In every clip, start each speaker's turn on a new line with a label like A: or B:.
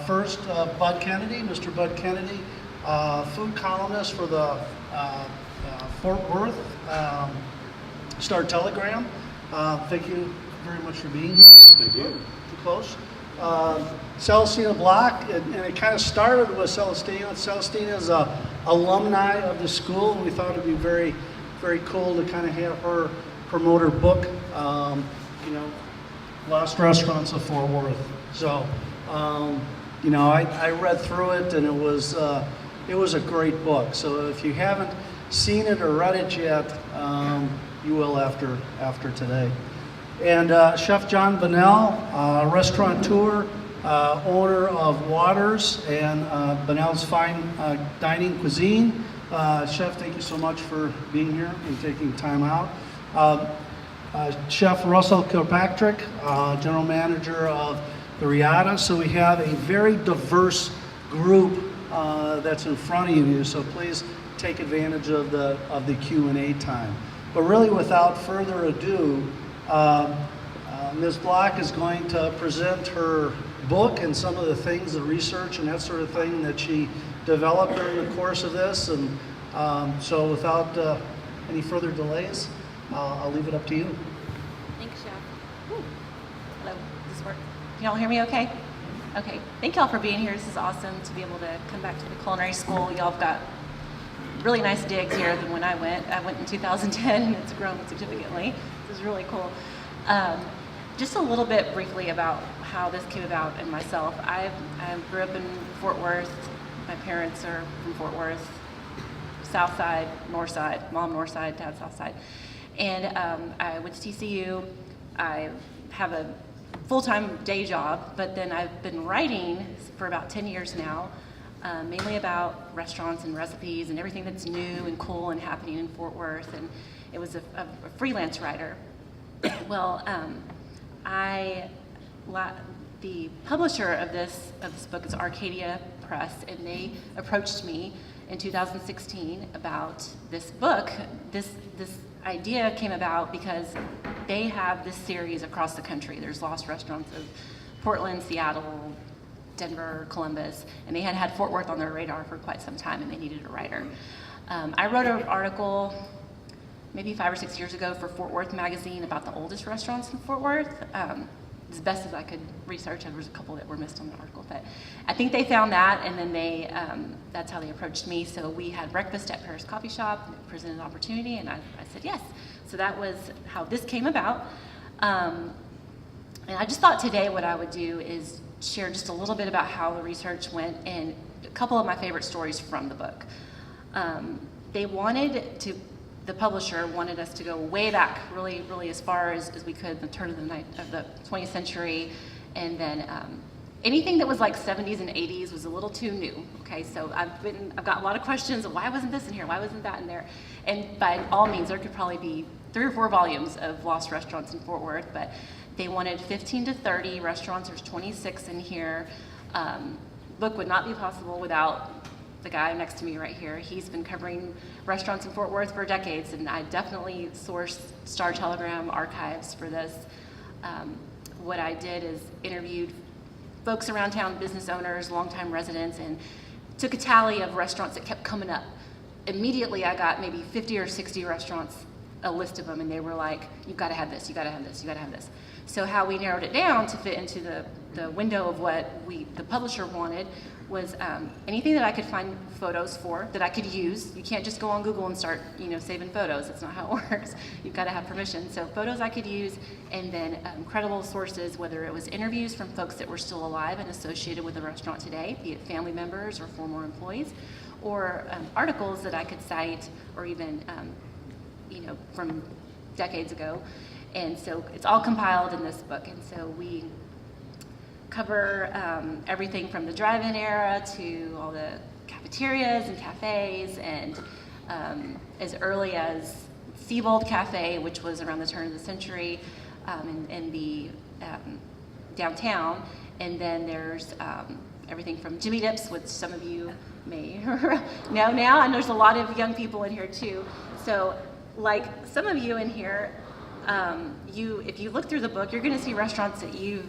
A: First, Bud Kennedy, Mr. Bud Kennedy, food columnist for the Fort Worth Star-Telegram. Thank you very much for being here.
B: Thank you.
A: Too close. Celestina Blok, and it kind of started with Celestina. Celestina is an alumni of the school, and we thought it'd be very, very cool to kind of have her promote her book, Lost Restaurants of Fort Worth. So, I read through it, and it was a great book. So if you haven't seen it or read it yet, you will after today. And Chef John Bonnell, restaurateur, owner of Waters and Bonnell's Fine Dining Cuisine. Chef, thank you so much for being here and taking time out. Chef Russell Kirkpatrick, general manager of the Riata. So we have a very diverse group that's in front of you. So please take advantage of the Q&A time. But really, without further ado, Ms. Blok is going to present her book and some of the things, the research and that sort of thing that she developed during the course of this. And so without any further delays, I'll leave it up to you.
C: Thanks, Chef. Hello, does this work? Can y'all hear me okay? Okay, thank y'all for being here. This is awesome to be able to come back to the culinary school. Y'all have got really nice digs here than when I went. I went in 2010 and it's grown significantly. This is really cool. Just a little bit briefly about how this came about and myself. I grew up in Fort Worth. My parents are from Fort Worth, South Side, North Side, mom North Side, dad South Side. And I went to TCU. I have a full-time day job, but then I've been writing for about 10 years now, mainly about restaurants and recipes and everything that's new and cool and happening in Fort Worth. And it was a freelance writer. Well, the publisher of this book is Arcadia Press, and they approached me in 2016 about this book. This idea came about because they have this series across the country. There's Lost Restaurants of Portland, Seattle, Denver, Columbus, and they had Fort Worth on their radar for quite some time, and they needed a writer. I wrote an article maybe 5 or 6 years ago for Fort Worth magazine about the oldest restaurants in Fort Worth. As best as I could research, there was a couple that were missed on the article, but I think they found that, and then that's how they approached me. So we had breakfast at Paris Coffee Shop, presented an opportunity, and I said yes. So that was how this came about. And I just thought today what I would do is share just a little bit about how the research went and a couple of my favorite stories from the book. The publisher wanted us to go way back, really, really as far as we could, the turn of the 20th century, and then anything that was like 70s and 80s was a little too new. Okay, so I've got a lot of questions. Why wasn't this in here? Why wasn't that in there? And by all means, there could probably be 3 or 4 volumes of Lost Restaurants in Fort Worth, but they wanted 15 to 30 restaurants. There's 26 in here. Book would not be possible without the guy next to me right here. He's been covering restaurants in Fort Worth for decades, and I definitely sourced Star-Telegram archives for this. What I did is interviewed folks around town, business owners, longtime residents, and took a tally of restaurants that kept coming up. Immediately, I got maybe 50 or 60 restaurants, a list of them, and they were like, you've got to have this, you've got to have this, you've got to have this. So how we narrowed it down to fit into the window of what the publisher wanted was anything that I could find photos for that I could use. You can't just go on Google and start, saving photos. That's not how it works. You've got to have permission. So photos I could use, and then credible sources, whether it was interviews from folks that were still alive and associated with the restaurant today, be it family members or former employees, or articles that I could cite, or even, from decades ago. And so it's all compiled in this book. And so we cover everything from the drive-in era to all the cafeterias and cafes, and as early as Seabold Cafe, which was around the turn of the century, in the downtown. And then there's everything from Jimmy Dips, which some of you may know now, and there's a lot of young people in here too. So like some of you in here, if you look through the book, you're going to see restaurants that you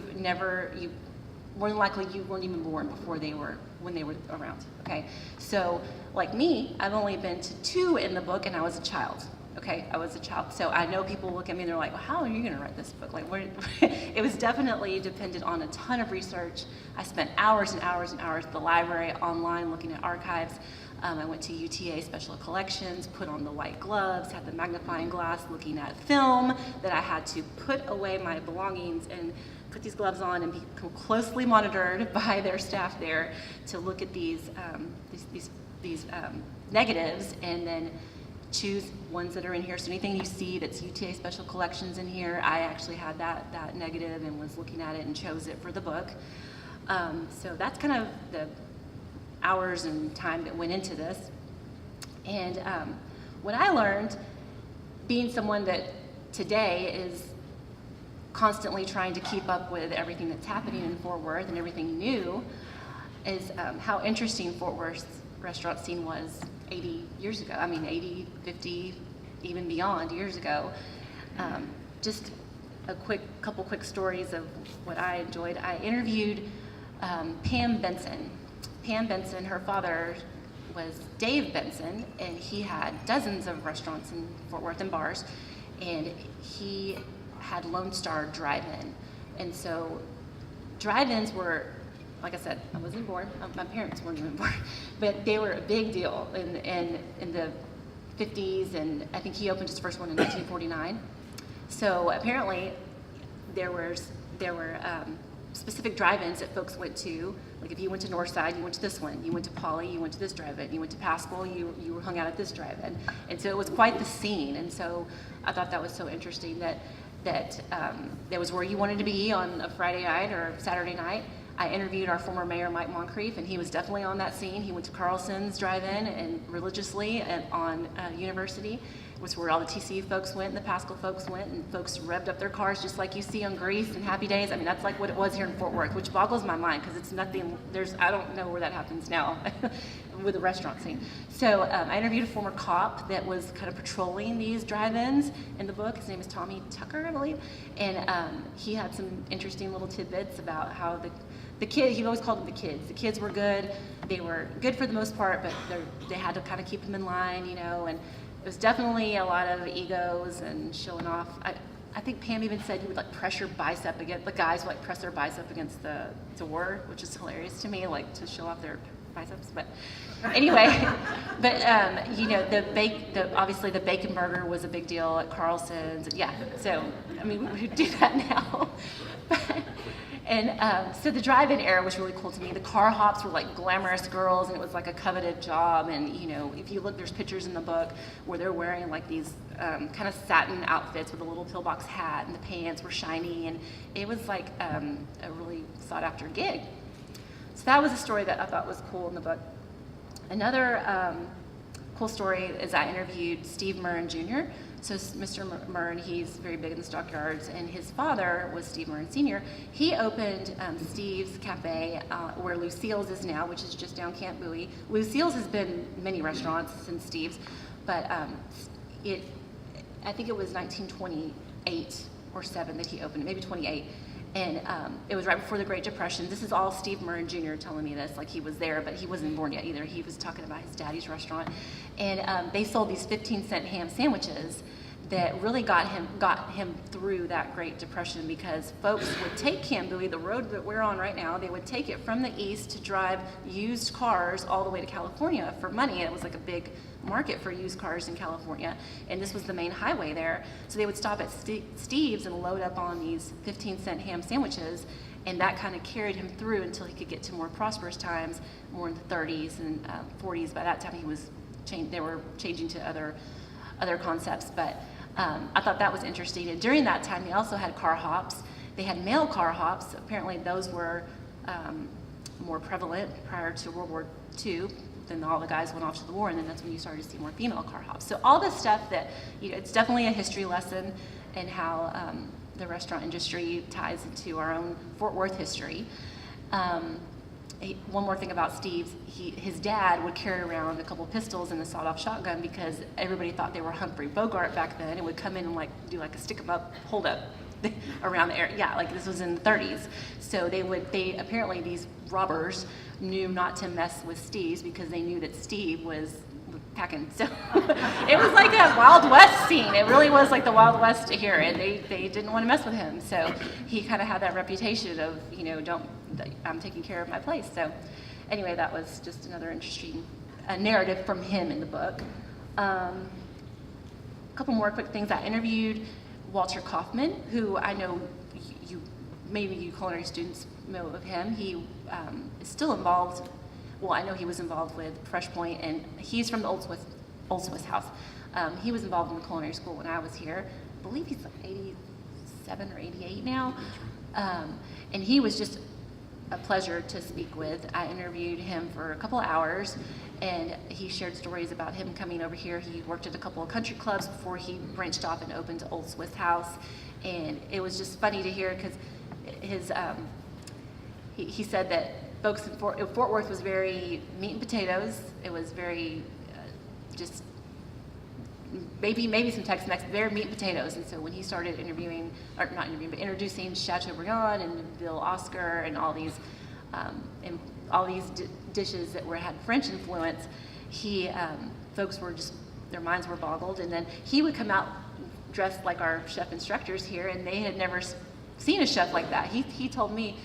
C: more than likely you weren't even born before when they were around, okay? So, like me, I've only been to 2 in the book, and I was a child, okay? I was a child. So I know people look at me and they're like, well, how are you gonna write this book? Like, it was definitely dependent on a ton of research. I spent hours and hours and hours at the library, online, looking at archives. I went to UTA Special Collections, put on the white gloves, had the magnifying glass, looking at film, that I had to put away my belongings and put these gloves on and be closely monitored by their staff there to look at these negatives, and then choose ones that are in here. So anything you see that's UTA Special Collections in here, I actually had that negative and was looking at it and chose it for the book. So that's kind of the hours and time that went into this. And what I learned, being someone that today is constantly trying to keep up with everything that's happening in Fort Worth and everything new, is how interesting Fort Worth's restaurant scene was 80 years ago. I mean, 80, 50, even beyond years ago. Just a couple quick stories of what I enjoyed. I interviewed Pam Benson. Pam Benson, her father was Dave Benson, and he had dozens of restaurants in Fort Worth and bars, and he had Lone Star Drive-In. And so drive-ins were, like I said, I wasn't born, my parents weren't even born, but they were a big deal in the 50s, and I think he opened his first one in 1949. So apparently there were specific drive-ins that folks went to. Like if you went to Northside, you went to this one. You went to Poly, you went to this drive-in. You went to Pascal, you hung out at this drive-in. And so it was quite the scene. And so I thought that was so interesting that was where you wanted to be on a Friday night or Saturday night. I interviewed our former mayor, Mike Moncrief, and he was definitely on that scene. He went to Carlson's drive-in and religiously on University, was where all the TCU folks went and the Pascal folks went, and folks revved up their cars just like you see on Grease and Happy Days. I mean, that's like what it was here in Fort Worth, which boggles my mind because it's nothing, I don't know where that happens now with the restaurant scene. So I interviewed a former cop that was kind of patrolling these drive-ins in the book. His name is Tommy Tucker, I believe. And he had some interesting little tidbits about how the kids, he always called them the kids. The kids were good. They were good for the most part, but they had to kind of keep them in line, you know, and it was definitely a lot of egos and showing off. I think Pam even said you would like press your bicep against, the guys would like press their bicep against the door, which is hilarious to me, like to show off their biceps. But anyway, you know, obviously the bacon burger was a big deal at Carlson's. Yeah, so I mean, we would do that now. And so the drive-in era was really cool to me. The car hops were like glamorous girls, and it was like a coveted job. And you know, if you look, there's pictures in the book where they're wearing like these kind of satin outfits with a little pillbox hat, and the pants were shiny, and it was like a really sought-after gig. So that was a story that I thought was cool in the book. Another cool story is I interviewed Steve Murren Jr. So Mr. Murren, he's very big in the stockyards, and his father was Steve Murren Sr. He opened Steve's Cafe, where Lucille's is now, which is just down Camp Bowie. Lucille's has been many restaurants since Steve's, but I think it was 1928 or 7 that he opened it, maybe 28. And it was right before the Great Depression. This is all Steve Murren Jr. telling me this, like he was there, but he wasn't born yet either. He was talking about his daddy's restaurant. And they sold these 15-cent ham sandwiches that really got him through that Great Depression, because folks would take Camp Bowie, the road that we're on right now, they would take it from the east to drive used cars all the way to California for money. And it was like a big market for used cars in California, and this was the main highway there. So they would stop at Steve's and load up on these 15-cent ham sandwiches, and that kind of carried him through until he could get to more prosperous times, more in the 30s and 40s. By that time, they were changing to other concepts, but I thought that was interesting. And during that time, they also had car hops. They had male car hops. Apparently, those were more prevalent prior to World War II. Then all the guys went off to the war, and then that's when you started to see more female car hops. So all this stuff that, you know, it's definitely a history lesson in how the restaurant industry ties into our own Fort Worth history. One more thing about Steve's, his dad would carry around a couple pistols and a sawed-off shotgun because everybody thought they were Humphrey Bogart back then, and would come in and like do like a stick 'em up, hold up around the area. Yeah, like this was in the 30s. So they apparently, these robbers knew not to mess with Steve's because they knew that Steve was packing. So it was like a Wild West scene. It really was like the Wild West here, and they didn't want to mess with him. So he kind of had that reputation of, I'm taking care of my place. So anyway, that was just another interesting narrative from him in the book. A couple more quick things. I interviewed Walter Kaufman, who I know maybe you culinary students know of him. He is still involved. Well, I know he was involved with Fresh Point, and he's from the Old Swiss House. He was involved in the culinary school when I was here. I believe he's like 87 or 88 now. And he was just a pleasure to speak with. I interviewed him for a couple of hours, and he shared stories about him coming over here. He worked at a couple of country clubs before he branched off and opened Old Swiss House. And it was just funny to hear because he said that folks in Fort Worth was very meat and potatoes. It was very just maybe some Tex-Mex, very meat and potatoes. And so when he started introducing Chateaubriand and Bill Oscar and all these dishes that had French influence, folks were just, their minds were boggled. And then he would come out dressed like our chef instructors here, and they had never seen a chef like that. He told me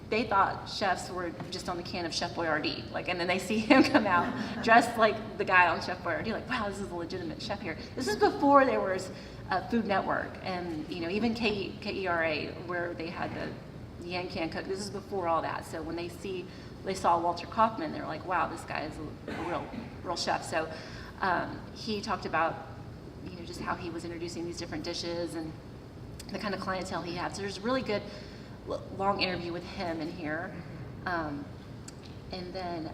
C: they thought chefs were just on the can of Chef Boyardee, and then they see him come out dressed like the guy on Chef Boyardee, like, wow, this is a legitimate chef here. This is before there was a Food Network and even KERA, where they had the Yan Can Cook. This is before all that. So when they saw Walter Kaufman, they're like, wow, this guy is a real chef. So he talked about just how he was introducing these different dishes and the kind of clientele he had. So there's a really good long interview with him in here. And then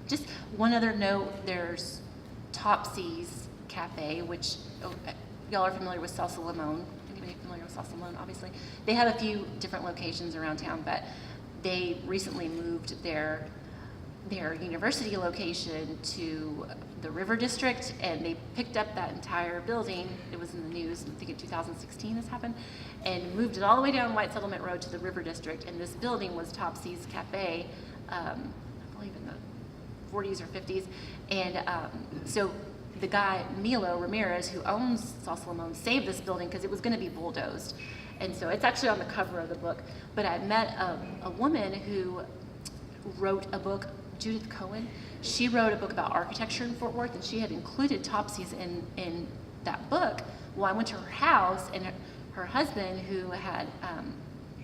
C: just one other note, there's Topsy's Cafe, which y'all are familiar with Salsa Limon. Anybody familiar with Salsa Limon? Obviously. They have a few different locations around town, but they recently moved their university location to the River District, and they picked up that entire building. It was in the news, I think in 2016 this happened, and moved it all the way down White Settlement Road to the River District. And this building was Topsy's Cafe, I believe in the 40s or 50s. And so the guy, Milo Ramirez, who owns Salsa Limon, saved this building because it was going to be bulldozed. And so it's actually on the cover of the book. But I met a woman who wrote a book, Judith Cohen. She wrote a book about architecture in Fort Worth, and she had included Topsy's in that book. Well, I went to her house, and her husband, who had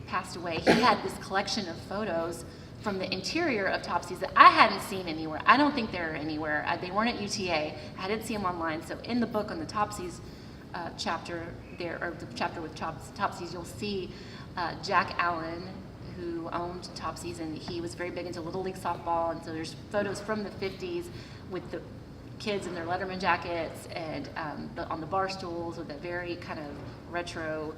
C: passed away, he had this collection of photos from the interior of Topsy's that I hadn't seen anywhere. I don't think they're anywhere. They weren't at UTA. I didn't see them online. So in the book, on the Topsy's chapter there, or the chapter with Topsy's, you'll see Jack Allen, who owned Topsy's, and he was very big into Little League softball. And so there's photos from the 50s with the kids in their Letterman jackets and on the bar stools with that very kind of retro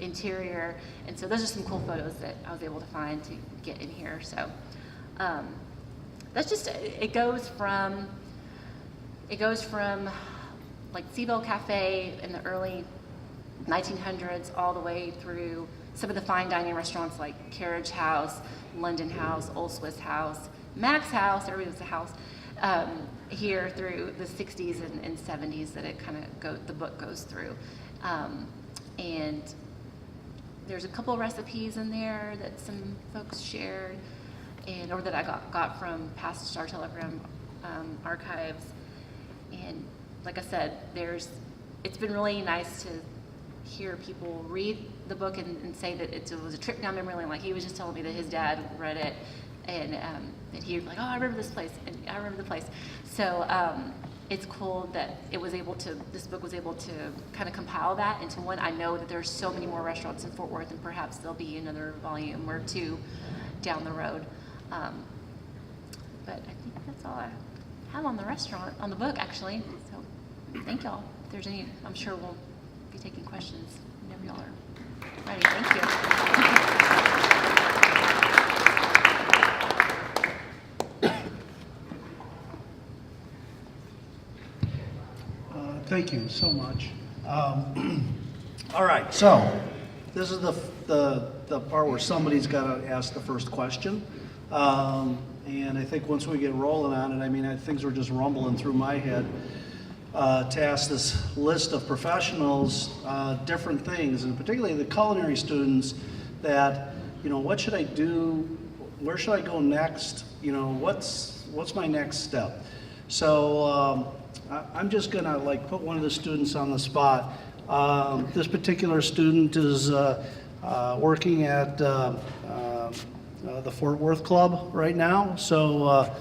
C: interior. And so those are some cool photos that I was able to find to get in here. So that's just, it goes from like Seabell Cafe in the early 1900s all the way through some of the fine dining restaurants like Carriage House, London House, Old Swiss House, Max House, everybody was a house, here through the 60s and 70s that it kind of the book goes through. And there's a couple recipes in there that some folks shared, or that I got from past Star Telegram archives. And like I said, it's been really nice to hear people read the book and say that it was a trip down memory lane. Like he was just telling me that his dad read it, and that he was like, oh, I remember this place, and I remember the place. So it's cool that this book was able to kind of compile that into one. I know that there's so many more restaurants in Fort Worth, and perhaps there'll be another volume or two down the road. But I think that's all I have on the book actually. So thank y'all. If there's any, I'm sure we'll be taking questions whenever y'all are ready. Thank you.
A: Thank you so much. All right, so this is the part where somebody's got to ask the first question. And I think once we get rolling on it, I mean, things were just rumbling through my head to ask this list of professionals different things, and particularly the culinary students that, you know, what should I do? Where should I go next? You know, what's my next step? So I'm just gonna like put one of the students on the spot. This particular student is working at the Fort Worth Club right now. So,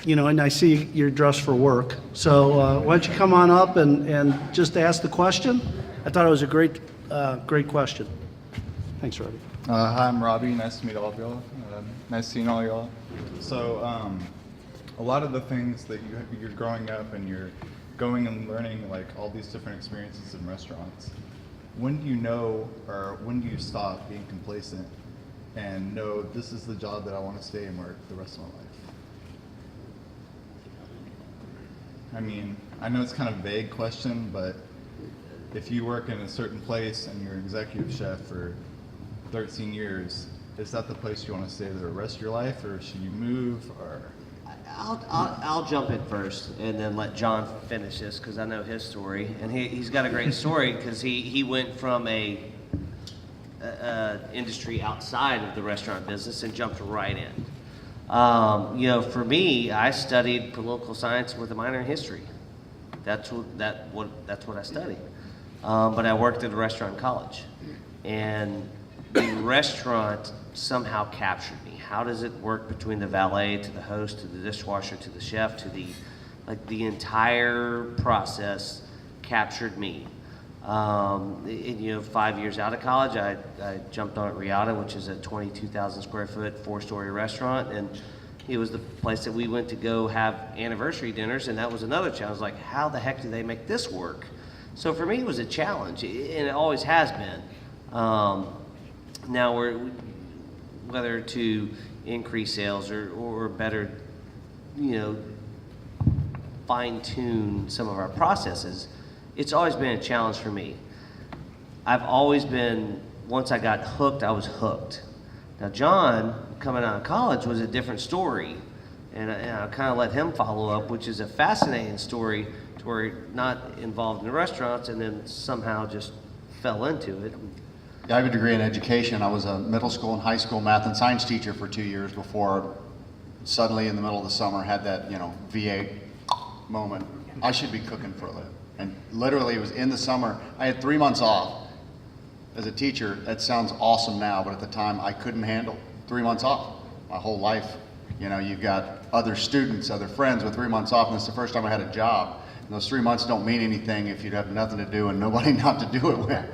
A: you know, and I see you're dressed for work. So why don't you come on up and just ask the question? I thought it was a great question. Thanks, Robbie.
B: Hi, I'm Robbie. Nice to meet all of y'all. Nice seeing all y'all. So, a lot of the things that you're growing up and you're going and learning, like all these different experiences in restaurants, when do you know, or when do you stop being complacent and know this is the job that I want to stay and work the rest of my life? I mean, I know it's kind of a vague question, but if you work in a certain place and you're executive chef for 13 years, is that the place you want to stay the rest of your life, or should you move, or?
D: I'll jump in first and then let John finish this because I know his story, and he's got a great story because he went from a industry outside of the restaurant business and jumped right in. You know, for me, I studied political science with a minor in history. That's what I studied. But I worked at a restaurant in college, and the restaurant somehow captured me. How does it work between the valet to the host to the dishwasher to the chef to the entire process captured me. And, you know, 5 years out of college, I jumped on at Riata, which is a 22,000 square foot, 4-story restaurant, and it was the place that we went to go have anniversary dinners, and that was another challenge. Like, how the heck do they make this work? So for me, it was a challenge, and it always has been. Now whether to increase sales or better, you know, fine tune some of our processes, it's always been a challenge for me. I've always been, once I got hooked, I was hooked. Now John, coming out of college, was a different story, and I kind of let him follow up, which is a fascinating story to where he not involved in the restaurants and then somehow just fell into it.
E: I have a degree in education. I was a middle school and high school math and science teacher for 2 years before suddenly in the middle of the summer had that, you know, V8 moment. I should be cooking for a living. And literally it was in the summer. I had 3 months off as a teacher. That sounds awesome now, but at the time I couldn't handle 3 months off. My whole life, you know, you've got other students, other friends with 3 months off, and it's the first time I had a job. And those 3 months don't mean anything if you have nothing to do and nobody not to do it with.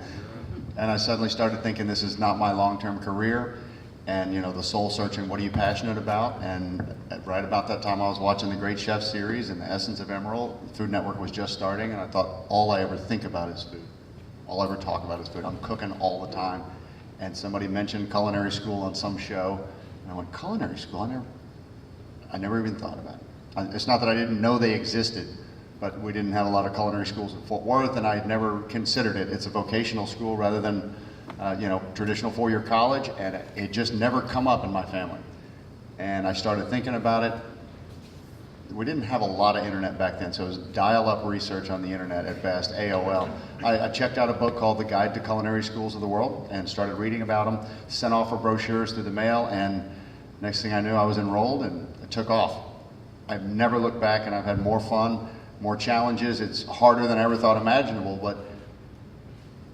E: And I suddenly started thinking this is not my long-term career, and you know, the soul searching, what are you passionate about? And right about that time I was watching the Great Chef series and the Essence of Emerald. The Food Network was just starting, and I thought all I ever think about is food. All I ever talk about is food. I'm cooking all the time. And somebody mentioned culinary school on some show, and I went, culinary school? I never even thought about it. It's not that I didn't know they existed, but we didn't have a lot of culinary schools in Fort Worth, and I had never considered it. It's a vocational school rather than, you know, traditional 4-year college, and it just never come up in my family. And I started thinking about it. We didn't have a lot of internet back then, so it was dial-up research on the internet at best, AOL. I checked out a book called The Guide to Culinary Schools of the World and started reading about them, sent off for brochures through the mail, and next thing I knew, I was enrolled, and it took off. I've never looked back, and I've had more fun, more challenges. It's harder than I ever thought imaginable, but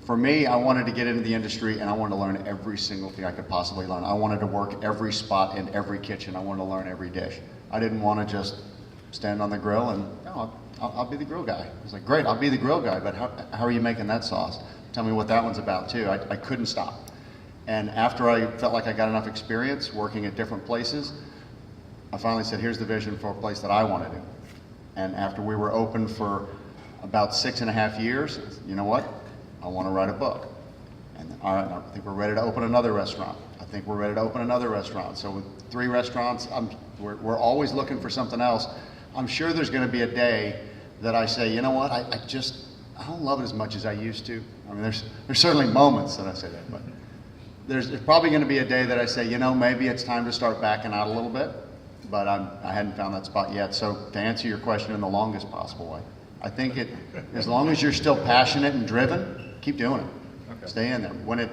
E: for me, I wanted to get into the industry and I wanted to learn every single thing I could possibly learn. I wanted to work every spot in every kitchen. I wanted to learn every dish. I didn't want to just stand on the grill and, no, I'll be the grill guy. I was like, great, I'll be the grill guy, but how are you making that sauce? Tell me what that one's about too. I couldn't stop. And after I felt like I got enough experience working at different places, I finally said, here's the vision for a place that I want to do. And after we were open for about 6.5 years, you know what? I want to write a book. And all right, I think we're ready to open another restaurant. I think we're ready to open another restaurant. So with 3 restaurants, we're always looking for something else. I'm sure there's going to be a day that I say, you know what? I don't love it as much as I used to. I mean, there's certainly moments that I say that, but there's probably going to be a day that I say, you know, maybe it's time to start backing out a little bit, but I hadn't found that spot yet. So to answer your question in the longest possible way, I think as long as you're still passionate and driven, keep doing it.
B: Okay.
E: Stay in there. When it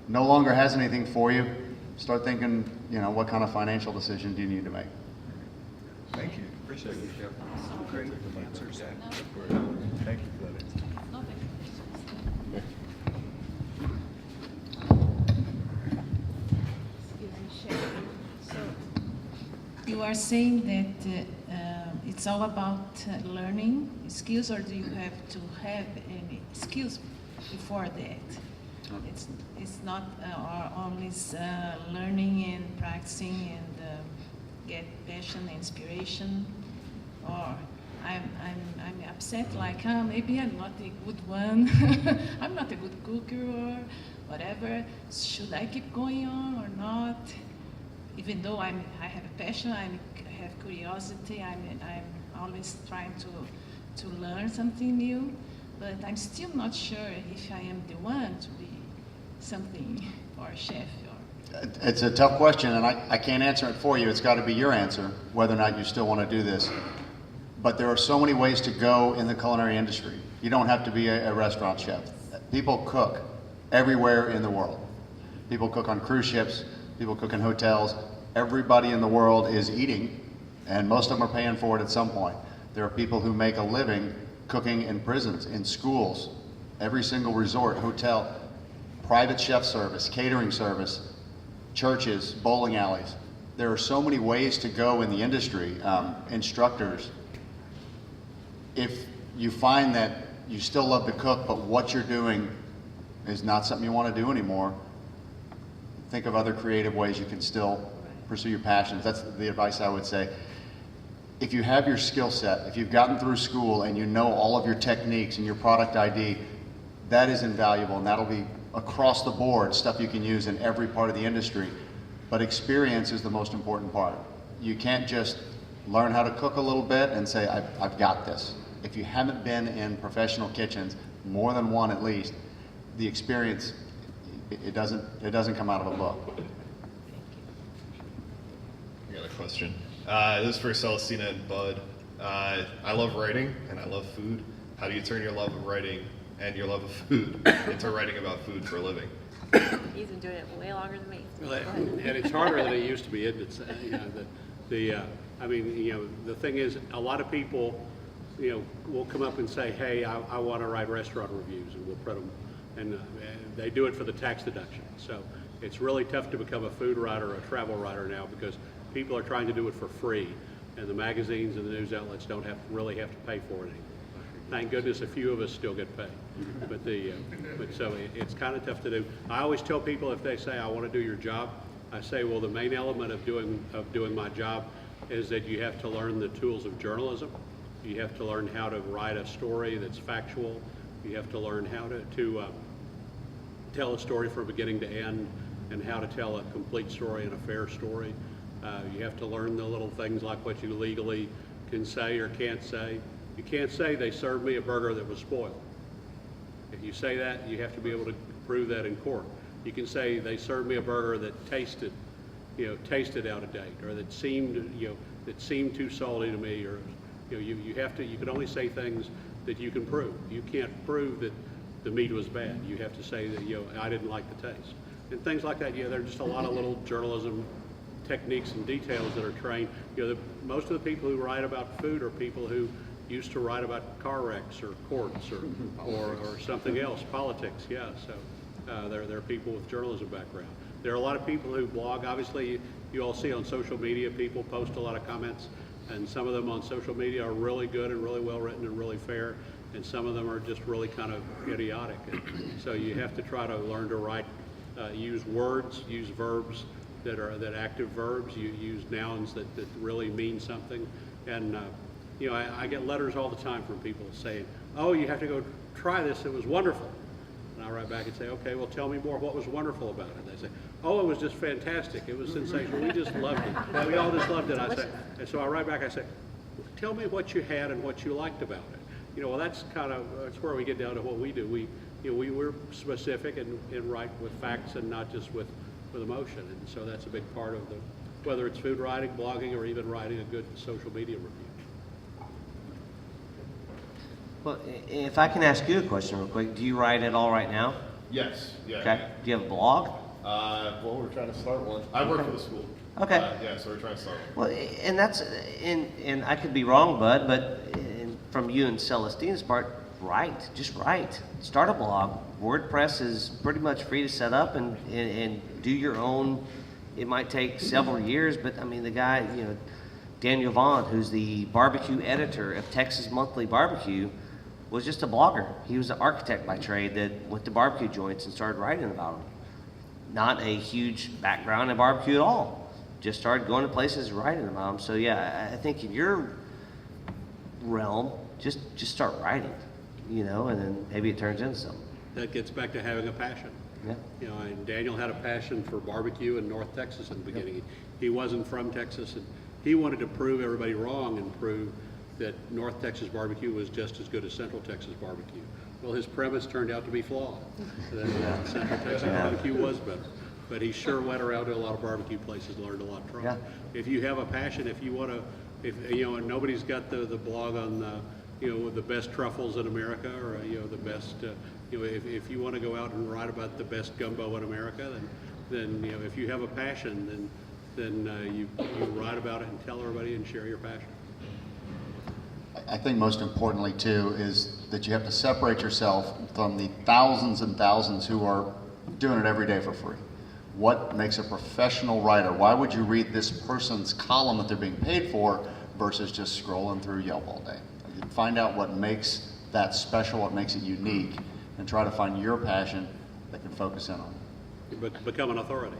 E: no longer has anything for you, start thinking, you know, what kind of financial decision do you need to make?
B: Thank you. Appreciate it. Great answers. Thank you for that answer.
F: You are saying that it's all about learning skills, or do you have to have any skills before that? It's not always learning and practicing and get passion, inspiration, or I'm upset like maybe I'm not a good one, I'm not a good cooker or whatever. Should I keep going on or not? Even though I have a passion, I have curiosity, I'm always trying to learn something new, but I'm still not sure if I am the one to be something or a chef.
E: It's a tough question, and I can't answer it for you. It's got to be your answer, whether or not you still want to do this. But there are so many ways to go in the culinary industry. You don't have to be a restaurant chef. People cook everywhere in the world. People cook on cruise ships. People cook in hotels. Everybody in the world is eating, and most of them are paying for it at some point. There are people who make a living cooking in prisons, in schools, every single resort, hotel, private chef service, catering service, churches, bowling alleys. There are so many ways to go in the industry, instructors. If you find that you still love to cook, but what you're doing is not something you want to do anymore, think of other creative ways you can still pursue your passions. That's the advice I would say. If you have your skill set, if you've gotten through school and you know all of your techniques and your product ID, that is invaluable, and that'll be across the board stuff you can use in every part of the industry. But experience is the most important part. You can't just learn how to cook a little bit and say, I've got this. If you haven't been in professional kitchens, more than one at least, the experience, it doesn't come out of a book.
G: I got a question. This is for Celestina and Bud. I love writing and I love food. How do you turn your love of writing and your love of food into writing about food for a living?
H: He's been doing it way longer than me.
I: Well, and it's harder than it used to be, isn't it? I mean, the thing is, a lot of people, will come up and say, hey, I want to write restaurant reviews, and we'll put them, and they do it for the tax deduction. So it's really tough to become a food writer or a travel writer now, because people are trying to do it for free, and the magazines and the news outlets don't really have to pay for it anymore. Thank goodness a few of us still get paid, but so it's kind of tough to do. I always tell people, if they say, I want to do your job, I say, well, the main element of doing my job is that you have to learn the tools of journalism. You have to learn how to write a story that's factual. You have to learn how to tell a story from beginning to end, and how to tell a complete story and a fair story. You have to learn the little things like what you legally can say or can't say. You can't say they served me a burger that was spoiled. If you say that, you have to be able to prove that in court. You can say they served me a burger that tasted out of date, or that seemed too salty to me, or you can only say things that you can prove. You can't prove that the meat was bad. You have to say that I didn't like the taste, and things like that. There are just a lot of little journalism techniques and details that are trained. Most of the people who write about food are people who used to write about car wrecks or courts or something else, politics. Yeah, so they're people with journalism background. There are a lot of people who blog. Obviously, you all see on social media, people post a lot of comments, and some of them on social media are really good and really well written and really fair, and some of them are just really kind of idiotic. And so you have to try to learn to write, use words, use verbs that active verbs. You use nouns that really mean something. And I get letters all the time from people saying, "Oh, you have to go try this. It was wonderful." And I write back and say, "Okay, well, tell me more. What was wonderful about it?" They say, "Oh, it was just fantastic. It was sensational. We just loved it. We all just loved it." I say, and so I write back. I say, "Tell me what you had and what you liked about it." well, that's where we get down to what we do. We're specific and write with facts and not just with emotion. And so that's a big part of whether it's food writing, blogging, or even writing a good social media review.
D: Well, if I can ask you a question real quick, do you write at all right now?
G: Yes, yeah.
D: Okay. Do you have a blog?
G: Well, we're trying to start one. I work for the school.
D: Okay.
G: Yeah, so we're trying to start one.
D: Well, and that's, and I could be wrong, Bud, but from you and Celestina's part, write, just write. Start a blog. WordPress is pretty much free to set up and do your own. It might take several years, but I mean, the guy, Daniel Vaughn, who's the barbecue editor of Texas Monthly Barbecue, was just a blogger. He was an architect by trade that went to barbecue joints and started writing about them. Not a huge background in barbecue at all. Just started going to places and writing about them. So yeah, I think in your realm, just start writing, and then maybe it turns into something.
I: That gets back to having a passion.
D: Yeah.
I: And Daniel had a passion for barbecue in North Texas in the beginning. Yep. He wasn't from Texas, and he wanted to prove everybody wrong and prove that North Texas barbecue was just as good as Central Texas barbecue. Well, his premise turned out to be flawed. That Central Texas barbecue was better. But he sure went around to a lot of barbecue places, learned a lot from it. If you have a passion, if you want to, and nobody's got the blog on the best truffles in America, or the best, if you want to go out and write about the best gumbo in America, then if you have a passion, then you write about it and tell everybody and share your passion.
E: I think most importantly too is that you have to separate yourself from the thousands and thousands who are doing it every day for free. What makes a professional writer? Why would you read this person's column that they're being paid for versus just scrolling through Yelp all day? Find out what makes that special, what makes it unique, and try to find your passion that can focus in on it.
I: But become an authority.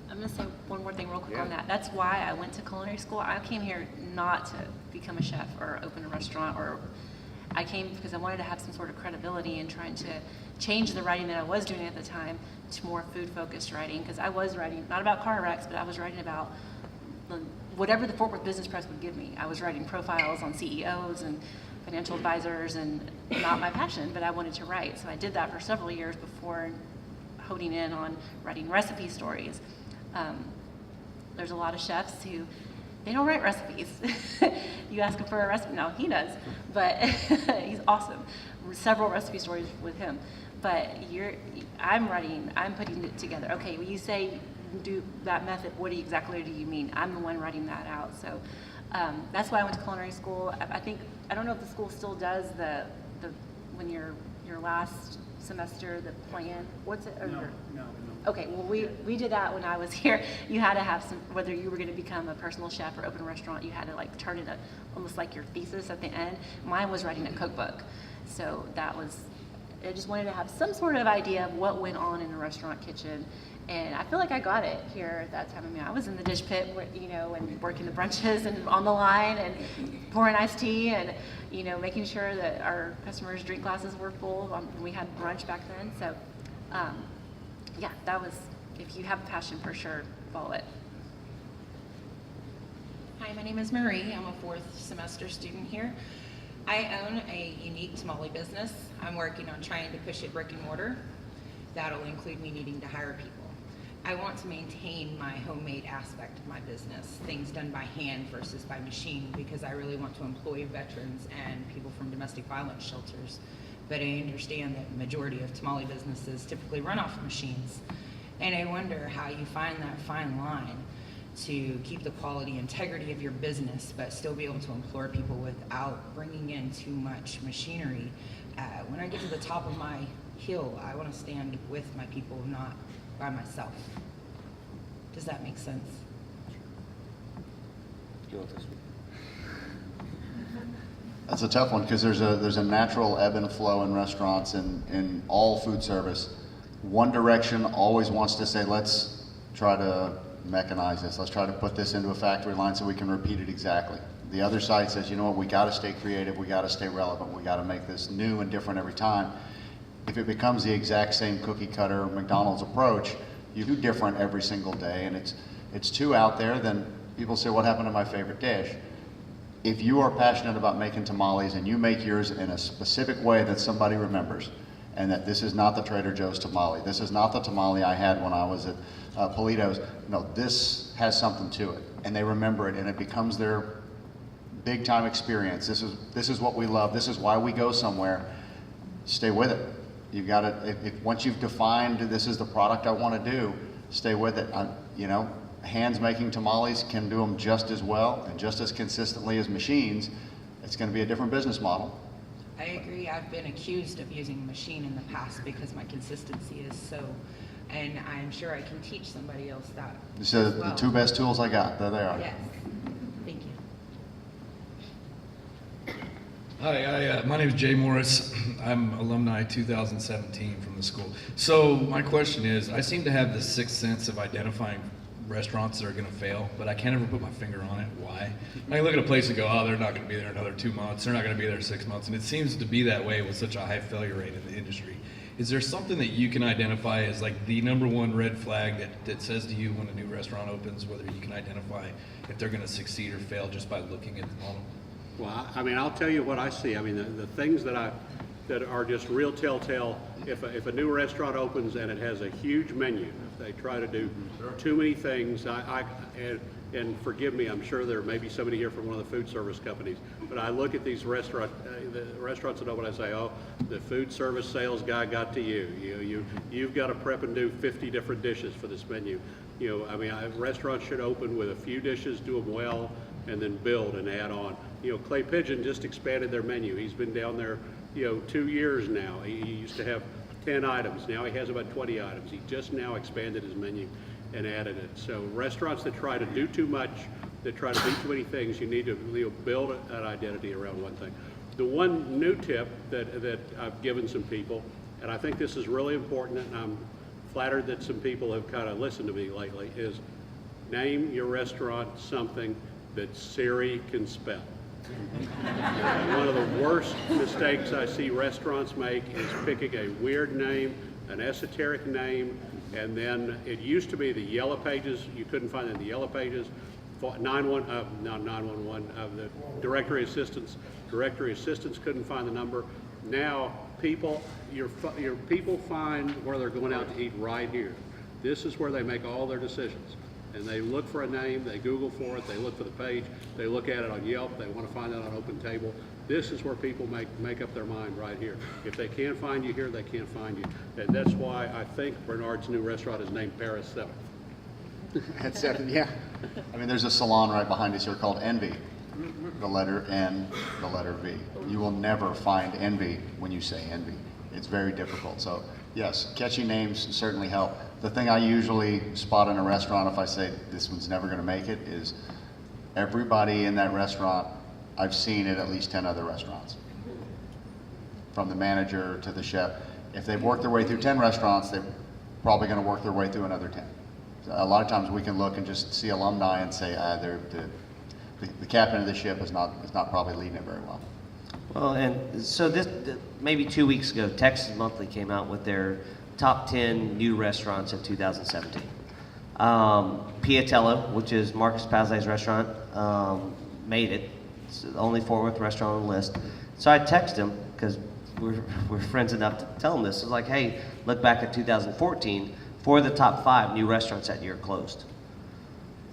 C: I'm going to say one more thing real quick on that. That's why I went to culinary school. I came here not to become a chef or open a restaurant, I came because I wanted to have some sort of credibility in trying to change the writing that I was doing at the time to more food-focused writing, because I was writing, not about car wrecks, but I was writing about whatever the Fort Worth Business Press would give me. I was writing profiles on CEOs and financial advisors, and not my passion, but I wanted to write. So I did that for several years before honing in on writing recipe stories. There's a lot of chefs who, they don't write recipes. You ask him for a recipe, no, he does, but he's awesome. Several recipe stories with him. But I'm putting it together. Okay, when you say do that method, what exactly do you mean? I'm the one writing that out. So that's why I went to culinary school. I don't know if the school still does the when your last semester, the plan, what's it?
A: No.
C: Okay, well, we did that when I was here. You had to have whether you were going to become a personal chef or open a restaurant, you had to turn it almost like your thesis at the end. Mine was writing a cookbook. So I just wanted to have some sort of idea of what went on in a restaurant kitchen. And I feel like I got it here at that time. I mean, I was in the dish pit, and working the brunches and on the line and pouring iced tea and, making sure that our customers' drink glasses were full. We had brunch back then. So, yeah, that was, if you have a passion, for sure, follow it.
J: Hi, my name is Marie. I'm a 4th semester student here. I own a unique tamale business. I'm working on trying to push it brick and mortar. That'll include me needing to hire people. I want to maintain my homemade aspect of my business, things done by hand versus by machine, because I really want to employ veterans and people from domestic violence shelters. But I understand that the majority of tamale businesses typically run off of machines. And I wonder how you find that fine line to keep the quality, integrity of your business, but still be able to employ people without bringing in too much machinery. When I get to the top of my hill, I want to stand with my people, not by myself. Does that make sense?
D: You want this one?
E: That's a tough one because there's a natural ebb and flow in restaurants and in all food service. One direction always wants to say, let's try to mechanize this. Let's try to put this into a factory line so we can repeat it exactly. The other side says, you know what, we got to stay creative, we got to stay relevant, we got to make this new and different every time. If it becomes the exact same cookie cutter McDonald's approach, you do different every single day, and it's too out there, then people say, what happened to my favorite dish? if you are passionate about making tamales and you make yours in a specific way that somebody remembers, and that this is not the Trader Joe's tamale, this is not the tamale I had when I was at Polito's, no, this has something to it, and they remember it, and it becomes their big time experience. This is what we love, this is why we go somewhere. Stay with it. You've got to, if once you've defined this is the product I want to do, stay with it. You know, hands making tamales can do them just as well and just as consistently as machines. It's going to be a different business model.
J: I agree. I've been accused of using a machine in the past because my consistency is so, and I'm sure I can teach somebody else that.
E: So
J: as well.
E: the two best tools I got, there they are.
J: Yes. Thank you.
K: Hi, my name is Jay Morris. I'm alumni 2017 from the school. So my question is, I seem to have the sixth sense of identifying restaurants that are going to fail, but I can't ever put my finger on it. Why? I can look at a place and go, oh, they're not going to be there another 2 months. They're not going to be there 6 months. And it seems to be that way with such a high failure rate in the industry. Is there something that you can identify as like the number one red flag that says to you when a new restaurant opens, whether you can identify if they're going to succeed or fail just by looking at the model?
I: Well, I mean, I'll tell you what I see. I mean, the things that are just real telltale. If a new restaurant opens and it has a huge menu, if they try to do too many things, and forgive me, I'm sure there may be somebody here from one of the food service companies, but I look at these the restaurants that open, I say, oh, the food service sales guy got to you. You've got to prep and do 50 different dishes for this menu. You know, I mean, restaurants should open with a few dishes, do them well, and then build and add on. You know, Clay Pigeon just expanded their menu. He's been down there, 2 years now. He used to have 10 items. Now he has about 20 items. He just now expanded his menu and added it. So restaurants that try to do too much, that try to do too many things, you need to build an identity around one thing. The one new tip that I've given some people, and I think this is really important, and I'm flattered that some people have kind of listened to me lately, is name your restaurant something that Siri can spell. One of the worst mistakes I see restaurants make is picking a weird name, an esoteric name, and then it used to be the Yellow Pages. You couldn't find it in the Yellow Pages. Not 911. The directory assistants couldn't find the number. Now your people find where they're going out to eat right here. This is where they make all their decisions. And they look for a name, they Google for it, they look for the page, they look at it on Yelp, they want to find it on Open Table. This is where people make up their mind right here. If they can't find you here, they can't find you. And that's why I think Bernard's new restaurant is named Paris 7th.
E: At 7, yeah. I mean, there's a salon right behind us here called Envy. The letter N, the letter V. You will never find envy when you say envy. It's very difficult. So yes, catchy names certainly help. The thing I usually spot in a restaurant if I say this one's never going to make it is everybody in that restaurant I've seen at least 10 other restaurants. From the manager to the chef. If they've worked their way through 10 restaurants, they're probably going to work their way through another 10. So a lot of times we can look and just see alumni and say, the captain of the ship is not probably leading it very well.
D: Well, and so maybe 2 weeks ago, Texas Monthly came out with their top 10 new restaurants of 2017. Piatello, which is Marcus Pazley's restaurant, made it. It's the only Fort Worth restaurant on the list. So I texted him, because we're friends enough to tell him this. I was like, hey, look back at 2014, 4 of the top 5 new restaurants that year closed.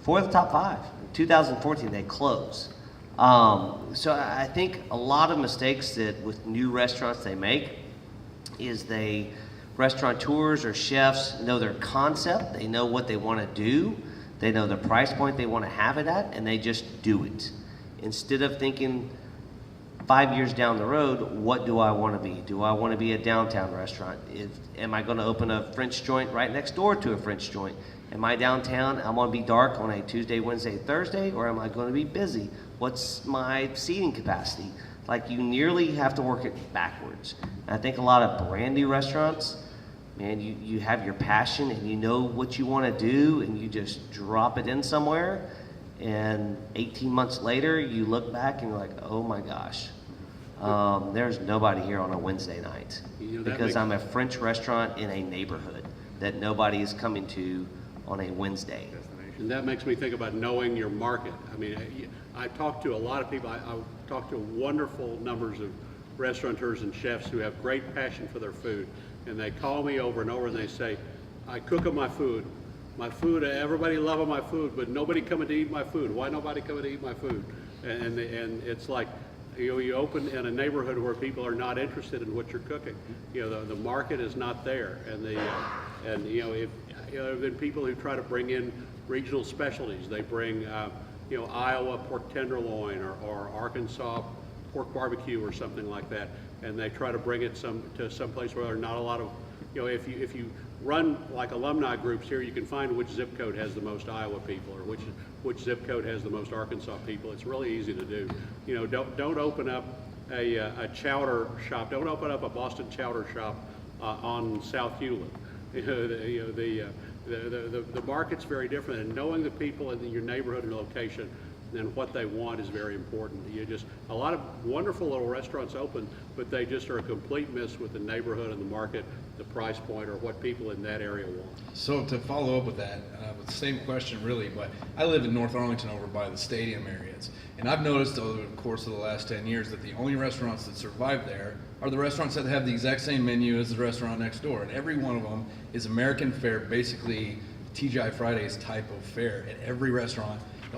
D: 4 of the top 5. In 2014, they closed. So I think a lot of mistakes that with new restaurants they make is restaurateurs or chefs know their concept, they know what they want to do, they know the price point they want to have it at, and they just do it. Instead of thinking 5 years down the road, what do I want to be? Do I want to be a downtown restaurant? Am I going to open a French joint right next door to a French joint? Am I downtown? I'm going to be dark on a Tuesday, Wednesday, Thursday, or am I going to be busy? What's my seating capacity? Like, you nearly have to work it backwards. And I think a lot of brand new restaurants, man, you have your passion and you know what you want to do and you just drop it in somewhere. And 18 months later, you look back and you're like, oh my gosh, there's nobody here on a Wednesday night. Because I'm a French restaurant in a neighborhood that nobody is coming to on a Wednesday.
I: And that makes me think about knowing your market. I mean, I talk to a lot of people. I talk to wonderful numbers of restaurateurs and chefs who have great passion for their food. And they call me over and over and they say, I cook up my food. My food, everybody loving my food, but nobody coming to eat my food. Why nobody coming to eat my food? And it's like, you open in a neighborhood where people are not interested in what you're cooking. The market is not there. And if there have been people who try to bring in regional specialties. They bring, Iowa pork tenderloin or Arkansas pork barbecue or something like that, and they try to bring it to some place where there are not a lot of, if you run like alumni groups here, you can find which zip code has the most Iowa people or which zip code has the most Arkansas people. It's really easy to do. Don't open up a chowder shop. Don't open up a Boston chowder shop on South Hewlett. The market's very different, and knowing the people in your neighborhood and location and what they want is very important. A lot of wonderful little restaurants open, but they just are a complete miss with the neighborhood and the market, the price point, or what people in that area want.
K: So to follow up with that, with the same question really, but I live in North Arlington over by the stadium areas, and I've noticed over the course of the last 10 years that the only restaurants that survive there are the restaurants that have the exact same menu as the restaurant next door, and every one of them is American fare, basically TGI Fridays type of fare at every restaurant. The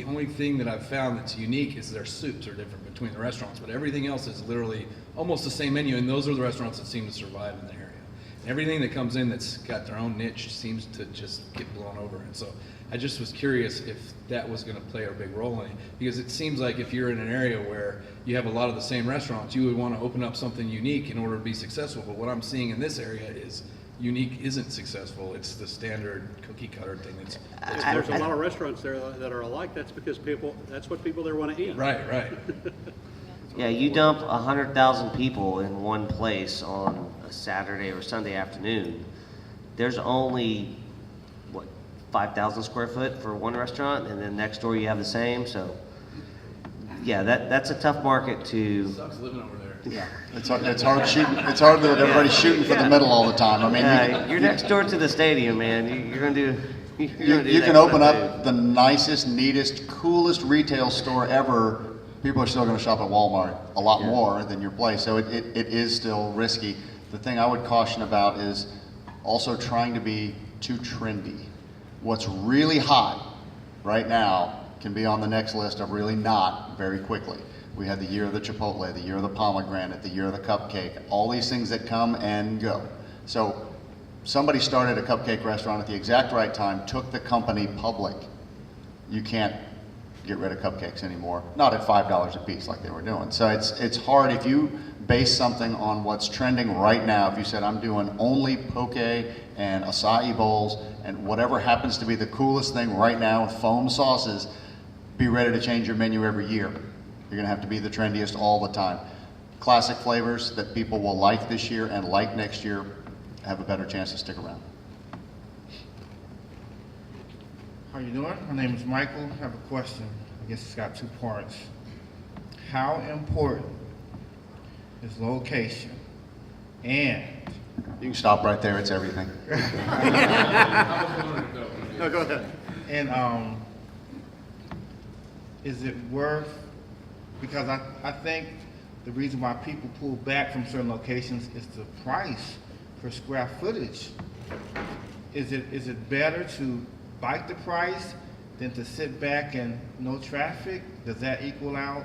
K: only thing that I've found that's unique is their soups are different between the restaurants, but everything else is literally almost the same menu, and those are the restaurants that seem to survive in the area. And everything that comes in that's got their own niche seems to just get blown over. And so I just was curious if that was going to play a big role in it, because it seems like if you're in an area where you have a lot of the same restaurants, you would want to open up something unique in order to be successful. But what I'm seeing in this area is unique isn't successful. It's the standard cookie cutter thing.
I: There's a lot of restaurants there that are alike. That's because that's what people there want to eat.
K: Right.
D: Yeah, you dump 100,000 people in one place on a Saturday or Sunday afternoon. There's only, 5,000 square foot for one restaurant, and then next door you have the same. So, yeah, that's a tough market to.
K: Sucks living over there.
D: Yeah.
E: It's hard shooting. It's hard that everybody's shooting for the middle all the time. I mean,
D: You're next door to the stadium, man. You're gonna do.
E: you can open up the nicest, neatest, coolest retail store ever. People are still going to shop at Walmart a lot more than your place. So it is still risky. The thing I would caution about is also trying to be too trendy. What's really hot right now can be on the next list of really not very quickly. We had the year of the Chipotle, the year of the pomegranate, the year of the cupcake, all these things that come and go. So somebody started a cupcake restaurant at the exact right time, took the company public. You can't get rid of cupcakes anymore, not at $5 a piece like they were doing. So it's hard if you base something on what's trending right now. If you said, I'm doing only poke and acai bowls and whatever happens to be the coolest thing right now with foam sauces, be ready to change your menu every year. You're gonna have to be the trendiest all the time. Classic flavors that people will like this year and like next year have a better chance to stick around.
L: How you doing? My name is Michael. I have a question. I guess it's got two parts. How important is location? And
E: You can stop right there, it's everything.
L: no, go ahead. And is it worth, because I think the reason why people pull back from certain locations is the price per square footage. Is it better to bite the price than to sit back and no traffic? Does that equal out?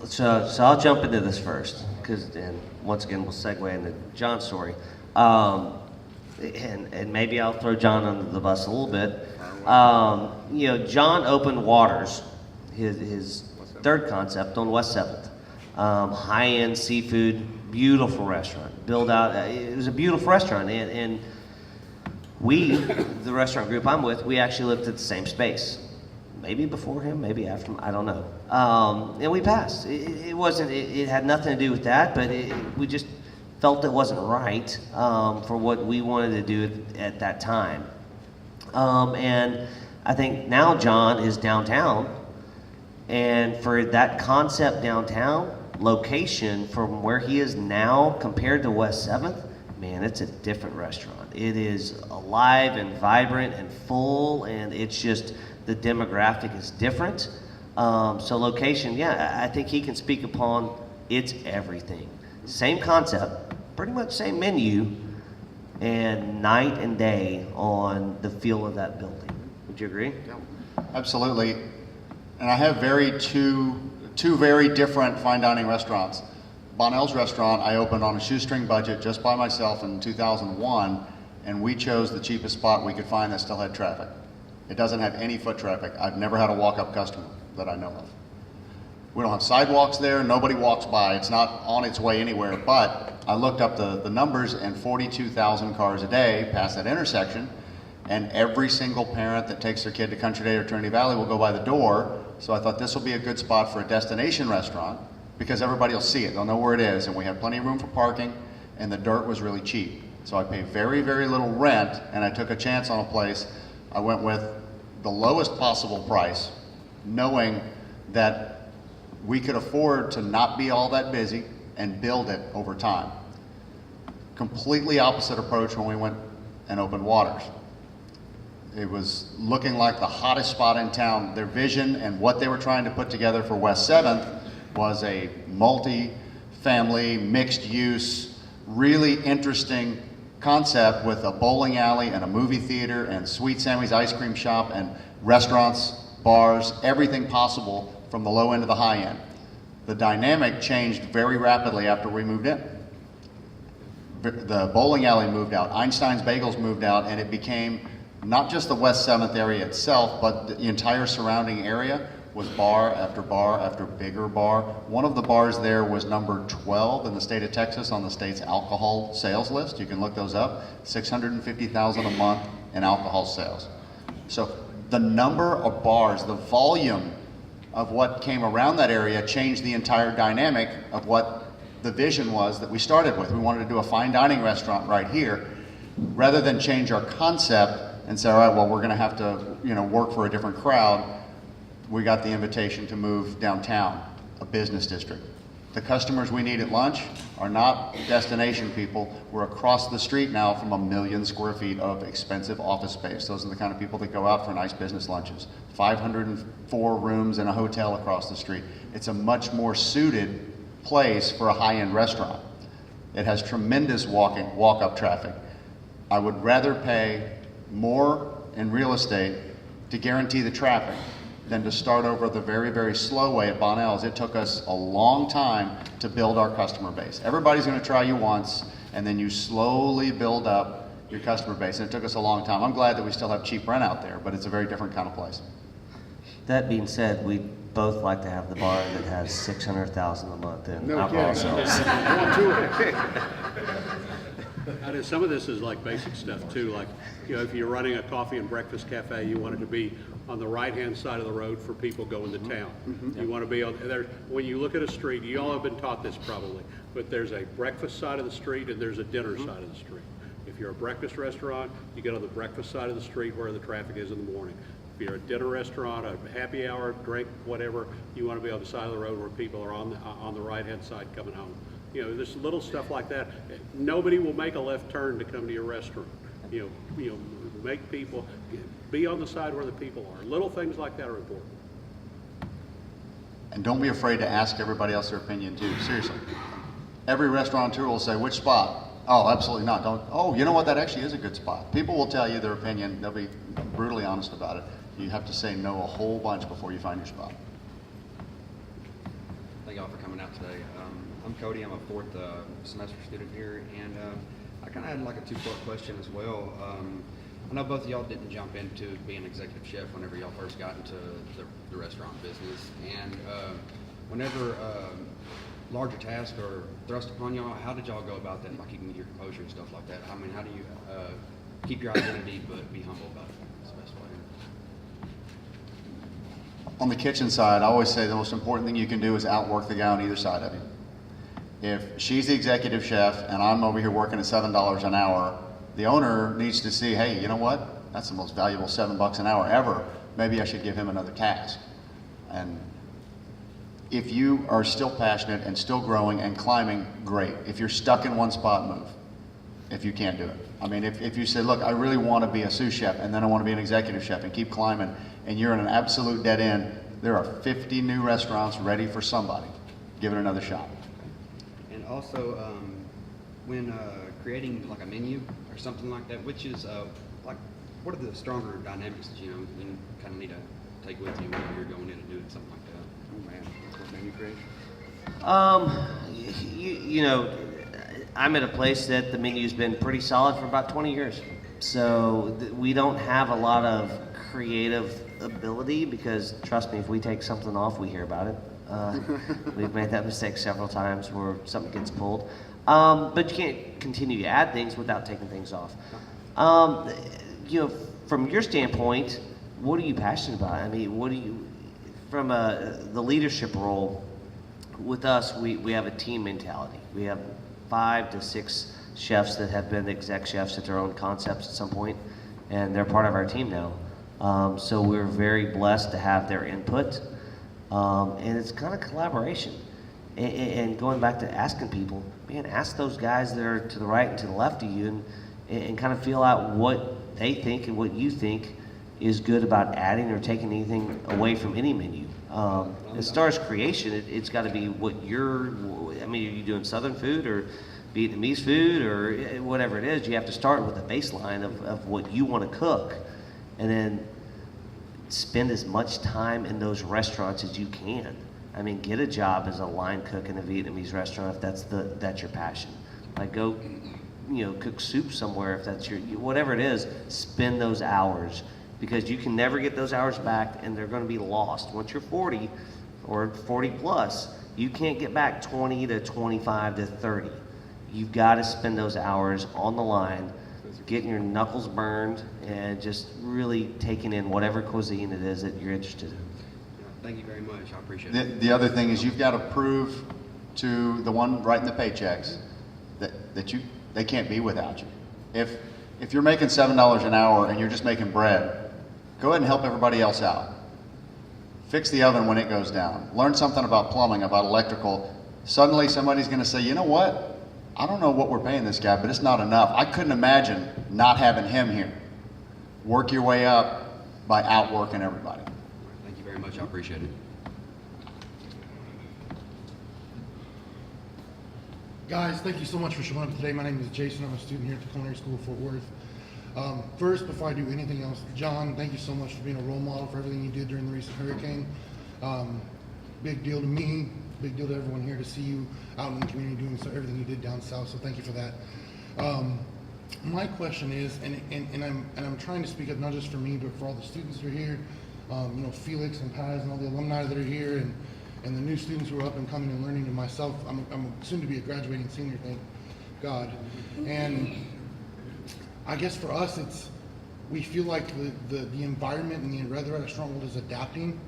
D: So I'll jump into this first, and once again we'll segue into John's story, and maybe I'll throw John under the bus a little bit. John opened Waters, his third concept on West 7th, high-end seafood, beautiful restaurant, built out. It was a beautiful restaurant, and we, the restaurant group I'm with, we actually lived at the same space. Maybe before him, maybe after him, I don't know. And we passed. It had nothing to do with that, but we just felt it wasn't right for what we wanted to do at that time. And I think now John is downtown, and for that concept downtown, location from where he is now compared to West 7th, man, it's a different restaurant. It is alive and vibrant and full, and it's just, the demographic is different. So location, yeah, I think he can speak upon, it's everything. Same concept, pretty much same menu, and night and day on the feel of that building. Would you agree?
E: Absolutely. And I have two very different fine dining restaurants. Bonnell's restaurant, I opened on a shoestring budget just by myself in 2001, and we chose the cheapest spot we could find that still had traffic. It doesn't have any foot traffic. I've never had a walk-up customer that I know of. We don't have sidewalks there, nobody walks by, it's not on its way anywhere, but I looked up the numbers, and 42,000 cars a day pass that intersection, and every single parent that takes their kid to Country Day or Trinity Valley will go by the door. So I thought this will be a good spot for a destination restaurant, because everybody will see it, they'll know where it is, and we have plenty of room for parking, and the dirt was really cheap. So I paid very, very little rent, and I took a chance on a place. I went with the lowest possible price, knowing that we could afford to not be all that busy and build it over time. Completely opposite approach when we went and opened Waters. It was looking like the hottest spot in town. Their vision and what they were trying to put together for West 7th was a multi-family, mixed-use, really interesting concept with a bowling alley and a movie theater and Sweet Sammy's ice cream shop and restaurants, bars, everything possible from the low end to the high end. The dynamic changed very rapidly after we moved in. The bowling alley moved out, Einstein's Bagels moved out, and it became not just the West 7th area itself, but the entire surrounding area was bar after bigger bar. One of the bars there was number 12 in the state of Texas on the state's alcohol sales list. You can look those up. 650,000 a month in alcohol sales. So the number of bars, the volume of what came around that area changed the entire dynamic of what the vision was that we started with. We wanted to do a fine dining restaurant right here, rather than change our concept and say, all right, well, we're gonna have to, work for a different crowd. We got the invitation to move downtown, a business district. The customers we need at lunch are not destination people. We're across the street now from 1 million square feet of expensive office space. Those are the kind of people that go out for nice business lunches. 504 rooms in a hotel across the street. It's a much more suited place for a high-end restaurant. It has tremendous walk-up traffic. I would rather pay more in real estate to guarantee the traffic than to start over the very, very slow way at Bonnell's. It took us a long time to build our customer base. Everybody's gonna try you once, and then you slowly build up your customer base, and it took us a long time. I'm glad that we still have cheap rent out there, but it's a very different kind of place.
D: That being said, we both like to have the bar that has 600,000 a month in alcohol sales.
I: I know some of this is like basic stuff too, like, if you're running a coffee and breakfast cafe, you want it to be on the right-hand side of the road for people going to town. You want to be on there. When you look at a street, you all have been taught this probably, but there's a breakfast side of the street and there's a dinner side of the street. If you're a breakfast restaurant, you get on the breakfast side of the street where the traffic is in the morning. If you're a dinner restaurant, a happy hour, drink, whatever, you want to be on the side of the road where people are on the right-hand side coming home. There's little stuff like that. Nobody will make a left turn to come to your restaurant. Make people be on the side where the people are. Little things like that are important.
E: And don't be afraid to ask everybody else their opinion too, seriously. Every restaurateur will say, which spot? Oh, absolutely not. Oh, you know what, that actually is a good spot. People will tell you their opinion. They'll be brutally honest about it. You have to say no a whole bunch before you find your spot.
M: Thank y'all for coming out today. I'm Cody. I'm a fourth semester student here, and I kind of had like a two-part question as well. I know both of y'all didn't jump into being executive chef whenever y'all first got into the restaurant business, and whenever larger tasks are thrust upon y'all, how did y'all go about that, like keeping your composure and stuff like that? I mean, how do you keep your identity but be humble about it? That's the best way.
E: On the kitchen side, I always say the most important thing you can do is outwork the guy on either side of you. If she's the executive chef and I'm over here working at $7 an hour, the owner needs to see, hey, you know what? That's the most valuable $7 an hour ever. Maybe I should give him another task. And if you are still passionate and still growing and climbing, great. If you're stuck in one spot, move. if you can't do it. I mean, if you say, look, I really want to be a sous chef and then I want to be an executive chef and keep climbing, and you're in an absolute dead end, there are 50 new restaurants ready for somebody. Give it another shot.
M: And also, when creating like a menu or something like that, which is like, what are the stronger dynamics that you kind of need to take with you when you're going in and doing something like that? Oh man, for menu creation.
D: You know, I'm at a place that the menu's been pretty solid for about 20 years. So we don't have a lot of creative ability because, trust me, if we take something off, we hear about it. We've made that mistake several times where something gets pulled. But you can't continue to add things without taking things off. You know, from your standpoint, what are you passionate about? I mean, what do you, from the leadership role, with us, we have a team mentality. We have 5 to 6 chefs that have been exec chefs at their own concepts at some point, and they're part of our team now. So we're very blessed to have their input, and it's kind of collaboration. And going back to asking people, man, ask those guys that are to the right and to the left of you, and kind of feel out what they think and what you think is good about adding or taking anything away from any menu. As far as creation, it's got to be what I mean, are you doing Southern food or Vietnamese food or whatever it is? You have to start with a baseline of what you want to cook, and then spend as much time in those restaurants as you can. I mean, get a job as a line cook in a Vietnamese restaurant if that's your passion. Like go, you know, cook soup somewhere if that's your, whatever it is, spend those hours. Because you can never get those hours back and they're going to be lost. Once you're 40 or 40 plus, you can't get back 20 to 25 to 30. You've got to spend those hours on the line, getting your knuckles burned and just really taking in whatever cuisine it is that you're interested in.
M: Thank you very much. I appreciate it.
E: The other thing is you've got to prove to the one writing the paychecks that they can't be without you. If you're making $7 an hour and you're just making bread, go ahead and help everybody else out. Fix the oven when it goes down. Learn something about plumbing, about electrical. Suddenly somebody's going to say, you know what? I don't know what we're paying this guy, but it's not enough. I couldn't imagine not having him here. Work your way up by outworking everybody.
M: Thank you very much. I appreciate it.
N: Guys, thank you so much for showing up today. My name is Jason. I'm a student here at the Culinary School of Fort Worth. First, before I do anything else, John, thank you so much for being a role model for everything you did during the recent hurricane. Big deal to me, big deal to everyone here to see you out in the community doing everything you did down south, so thank you for that. My question is, and I'm trying to speak up not just for me, but for all the students that are here, you know, Felix and Paz and all the alumni that are here, and the new students who are up and coming and learning, and myself. I'm soon to be a graduating senior, thank God. And I guess for us, we feel like the environment in the restaurant world is adapting.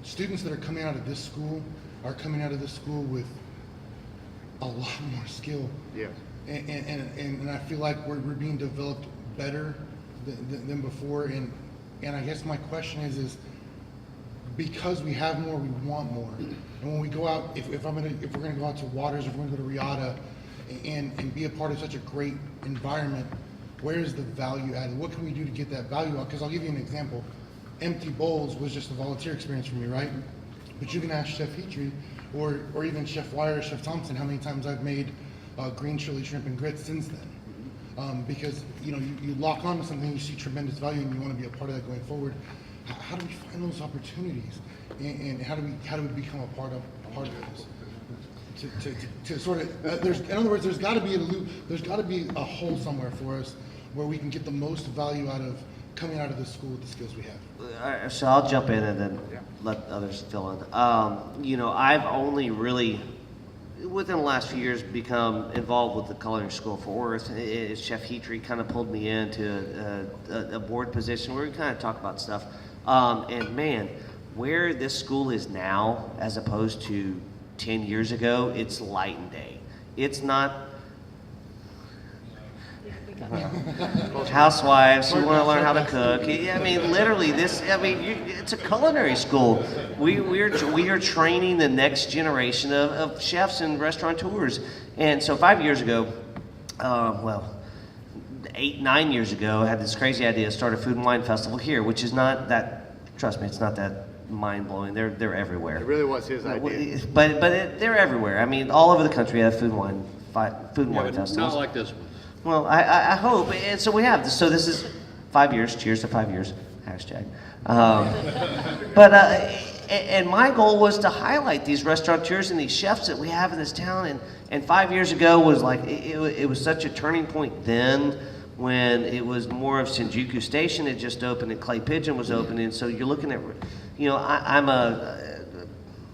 N: Students that are coming out of this school are coming out of this school with a lot more skill.
E: Yeah.
N: And I feel like we're being developed better than before. And I guess my question is because we have more, we want more. And when we go out, if we're gonna go out to Waters, if we're gonna go to Riata, and be a part of such a great environment, where is the value added? What can we do to get that value out? Because I'll give you an example. Empty Bowls was just a volunteer experience for me, right? But you can ask Chef Petrie or even Chef Wire or Chef Thompson how many times I've made green chili shrimp and grits since then. Because you know you lock on to something, you see tremendous value, and you want to be a part of that going forward. How do we find those opportunities, and how do we become a part of this? To sort of, in other words, there's got to be a loop, there's got to be a hole somewhere for us where we can get the most value out of coming out of this school with the skills we have.
D: So I'll jump in and then let others fill in. You know, I've only really, within the last few years, become involved with the Culinary School of Fort Worth. Chef Petrie kind of pulled me into a board position where we kind of talk about stuff. And man, where this school is now, as opposed to 10 years ago, it's light and day. It's not housewives who want to learn how to cook. I mean, literally, it's a culinary school. We are training the next generation of chefs and restaurateurs. And so 5 years ago, well, 8, 9 years ago, I had this crazy idea to start a food and wine festival here, which is not that, trust me, it's not that mind-blowing. They're everywhere.
L: It really was his idea.
D: They're everywhere. I mean, all over the country, we have food and wine festivals.
I: Not like this one.
D: Well, I hope, and so we have. So this is 5 years. Cheers to 5 years. Hashtag. And my goal was to highlight these restaurateurs and these chefs that we have in this town. And 5 years ago was like it was such a turning point then, when it was more of Shinjuku Station had just opened and Clay Pigeon was opening. So you're looking at, I'm a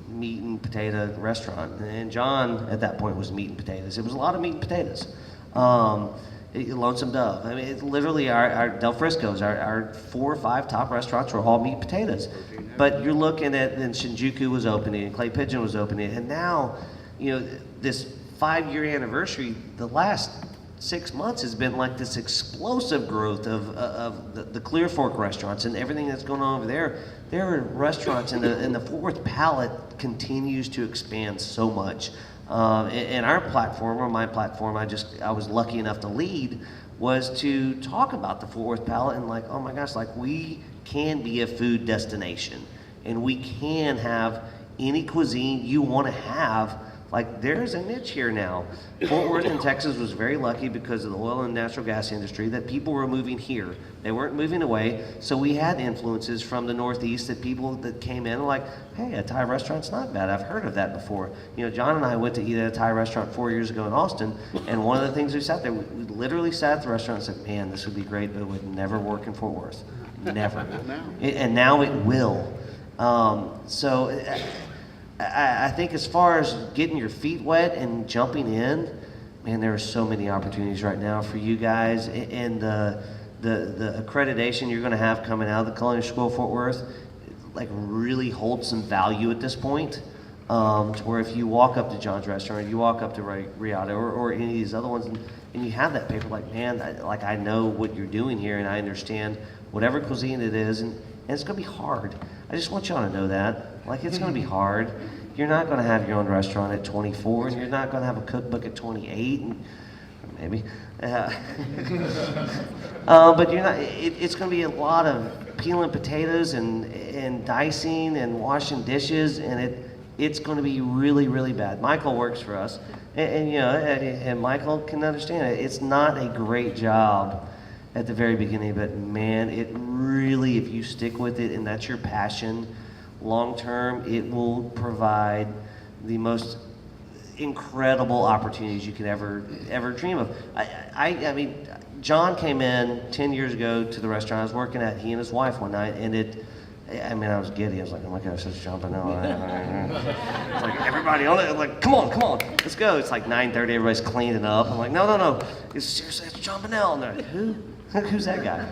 D: meat and potato restaurant, and John at that point was meat and potatoes. It was a lot of meat and potatoes. Lonesome Dove. I mean, it's literally our Del Frisco's, our 4 or 5 top restaurants were all meat and potatoes. But you're looking at, and Shinjuku was opening, and Clay Pigeon was opening, and now, this 5-year anniversary, the last 6 months has been like this explosive growth of the Clear Fork restaurants and everything that's going on over there. There are restaurants, and the Fort Worth palate continues to expand so much. And our platform, or my platform, I was lucky enough to lead, was to talk about the Fort Worth palate and like, oh my gosh, like we can be a food destination, and we can have any cuisine you want to have. Like, there's a niche here now. Fort Worth in Texas was very lucky because of the oil and natural gas industry that people were moving here. They weren't moving away, so we had influences from the Northeast that people that came in like, hey, a Thai restaurant's not bad. I've heard of that before. John and I went to eat at a Thai restaurant 4 years ago in Austin, and one of the things we sat there, we literally sat at the restaurant and said, man, this would be great, but it would never work in Fort Worth. Never. And now it will. I think as far as getting your feet wet and jumping in, man, there are so many opportunities right now for you guys, and the accreditation you're going to have coming out of the Culinary School of Fort Worth, like really holds some value at this point. To where if you walk up to John's Restaurant, or you walk up to Riata, or any of these other ones, and you have that paper, like, man, I know what you're doing here, and I understand whatever cuisine it is, and it's going to be hard. I just want y'all to know that. Like, it's going to be hard. You're not going to have your own restaurant at 24, and you're not going to have a cookbook at 28, and maybe. But you're not. It's going to be a lot of peeling potatoes and dicing and washing dishes, and it's going to be really, really bad. Michael works for us, and Michael can understand it. It's not a great job at the very beginning, but man, it really, if you stick with it and that's your passion, long term, it will provide the most incredible opportunities you could ever dream of. I mean, John came in 10 years ago to the restaurant I was working at, he and his wife one night, and I was giddy. I was like, oh my gosh, it's John Bonnell. It's like, everybody on it, like, come on, let's go. It's like 9:30, everybody's cleaning up. I'm like, no, it's John Bonnell. And they're like, who? Who's that guy?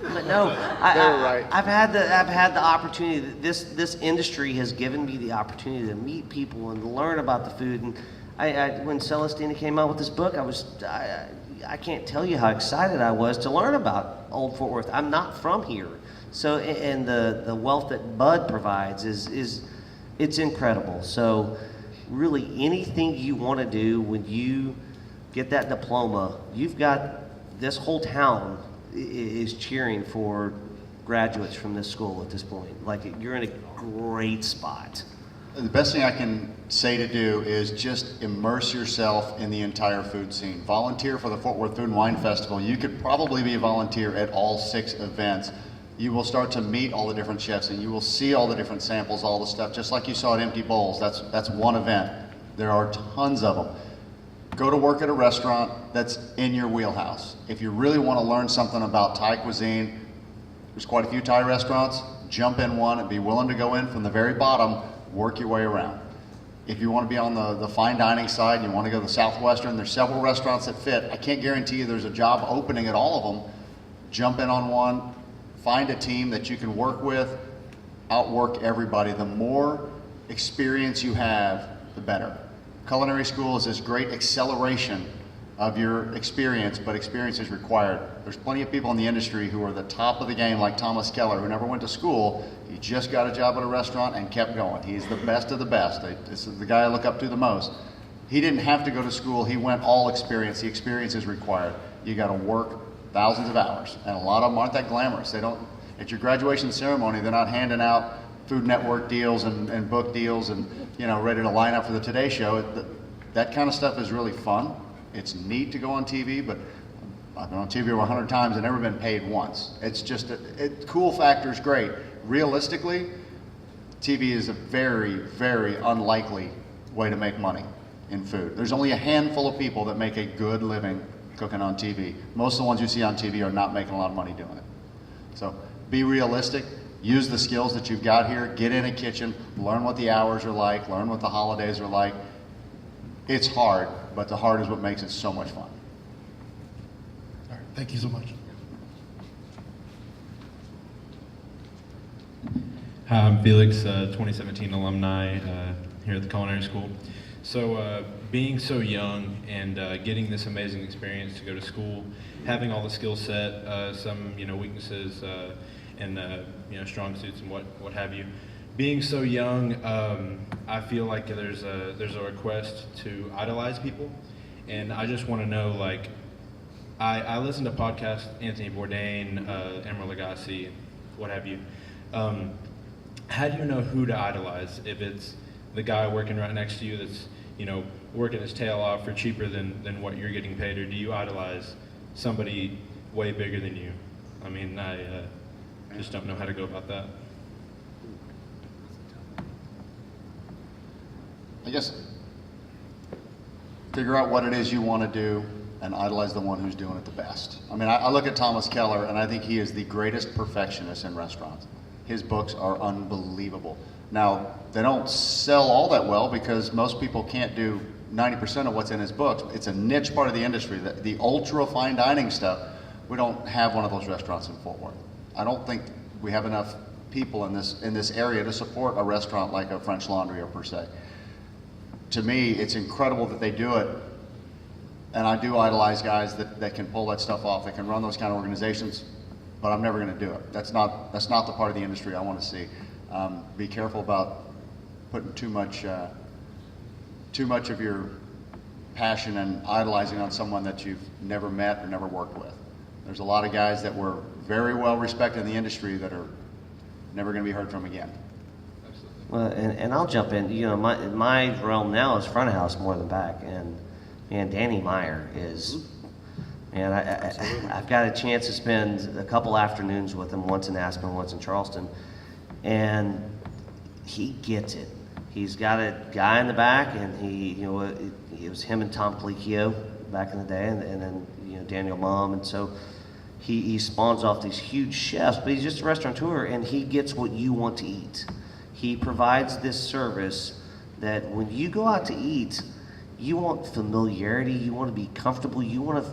D: But no, I've had the opportunity. This industry has given me the opportunity to meet people and learn about the food. And when Celestina came out with this book, I can't tell you how excited I was to learn about Old Fort Worth. I'm not from here, so and the wealth that Bud provides it's incredible. So really, anything you want to do when you get that diploma, you've got. This whole town is cheering for graduates from this school at this point. Like, you're in a great spot.
E: The best thing I can say to do is just immerse yourself in the entire food scene. Volunteer for the Fort Worth Food and Wine Festival. You could probably be a volunteer at all 6 events. You will start to meet all the different chefs, and you will see all the different samples, all the stuff, just like you saw at Empty Bowls. That's one event. There are tons of them. Go to work at a restaurant that's in your wheelhouse. If you really want to learn something about Thai cuisine, there's quite a few Thai restaurants. Jump in one and be willing to go in from the very bottom, work your way around. If you want to be on the fine dining side and you want to go to the Southwestern, there's several restaurants that fit. I can't guarantee you there's a job opening at all of them. Jump in on one, find a team that you can work with, outwork everybody. The more experience you have, the better. Culinary school is this great acceleration of your experience, but experience is required. There's plenty of people in the industry who are the top of the game, like Thomas Keller, who never went to school. He just got a job at a restaurant and kept going. He's the best of the best. This is the guy I look up to the most. He didn't have to go to school. He went all experience. The experience is required. You got to work thousands of hours, and a lot of them aren't that glamorous. They don't. At your graduation ceremony, they're not handing out Food Network deals and book deals and ready to line up for the Today Show. That kind of stuff is really fun. It's neat to go on TV, but I've been on TV over 100 times and never been paid once. It's just cool factor is great. Realistically, TV is a very, very unlikely way to make money in food. There's only a handful of people that make a good living cooking on TV. Most of the ones you see on TV are not making a lot of money doing it. So be realistic, use the skills that you've got here, get in a kitchen, learn what the hours are like, learn what the holidays are like. It's hard, but the hard is what makes it so much fun.
N: All right, thank you so much.
O: Hi, I'm Felix, 2017 alumni here at the Culinary School. So being so young and getting this amazing experience to go to school, having all the skill set, some weaknesses and strong suits and what have you. Being so young, I feel like there's a request to idolize people, and I just want to know, like, I listen to podcasts, Anthony Bourdain, Emeril Lagasse, what have you. How do you know who to idolize? If it's the guy working right next to you that's working his tail off for cheaper than what you're getting paid, or do you idolize somebody way bigger than you? I mean, I just don't know how to go about that.
E: I guess figure out what it is you want to do and idolize the one who's doing it the best. I mean, I look at Thomas Keller and I think he is the greatest perfectionist in restaurants. His books are unbelievable. Now, they don't sell all that well because most people can't do 90% of what's in his books. It's a niche part of the industry. The ultra fine dining stuff, we don't have one of those restaurants in Fort Worth. I don't think we have enough people in this area to support a restaurant like a French Laundry or Per Se. To me, it's incredible that they do it, and I do idolize guys that can pull that stuff off, that can run those kind of organizations, but I'm never going to do it. That's not the part of the industry I want to see. Be careful about putting too much of your passion and idolizing on someone that you've never met or never worked with. There's a lot of guys that were very well respected in the industry that are never going to be heard from again.
D: Well, and I'll jump in. My realm now is front of house more than back, and Danny Meyer is. And I've got a chance to spend a couple afternoons with him, once in Aspen, once in Charleston, and he gets it. He's got a guy in the back, and it was him and Tom Colicchio back in the day, and then Daniel Mum, and so he spawns off these huge chefs, but he's just a restaurateur, and he gets what you want to eat. He provides this service that when you go out to eat, you want familiarity, you want to be comfortable, you want to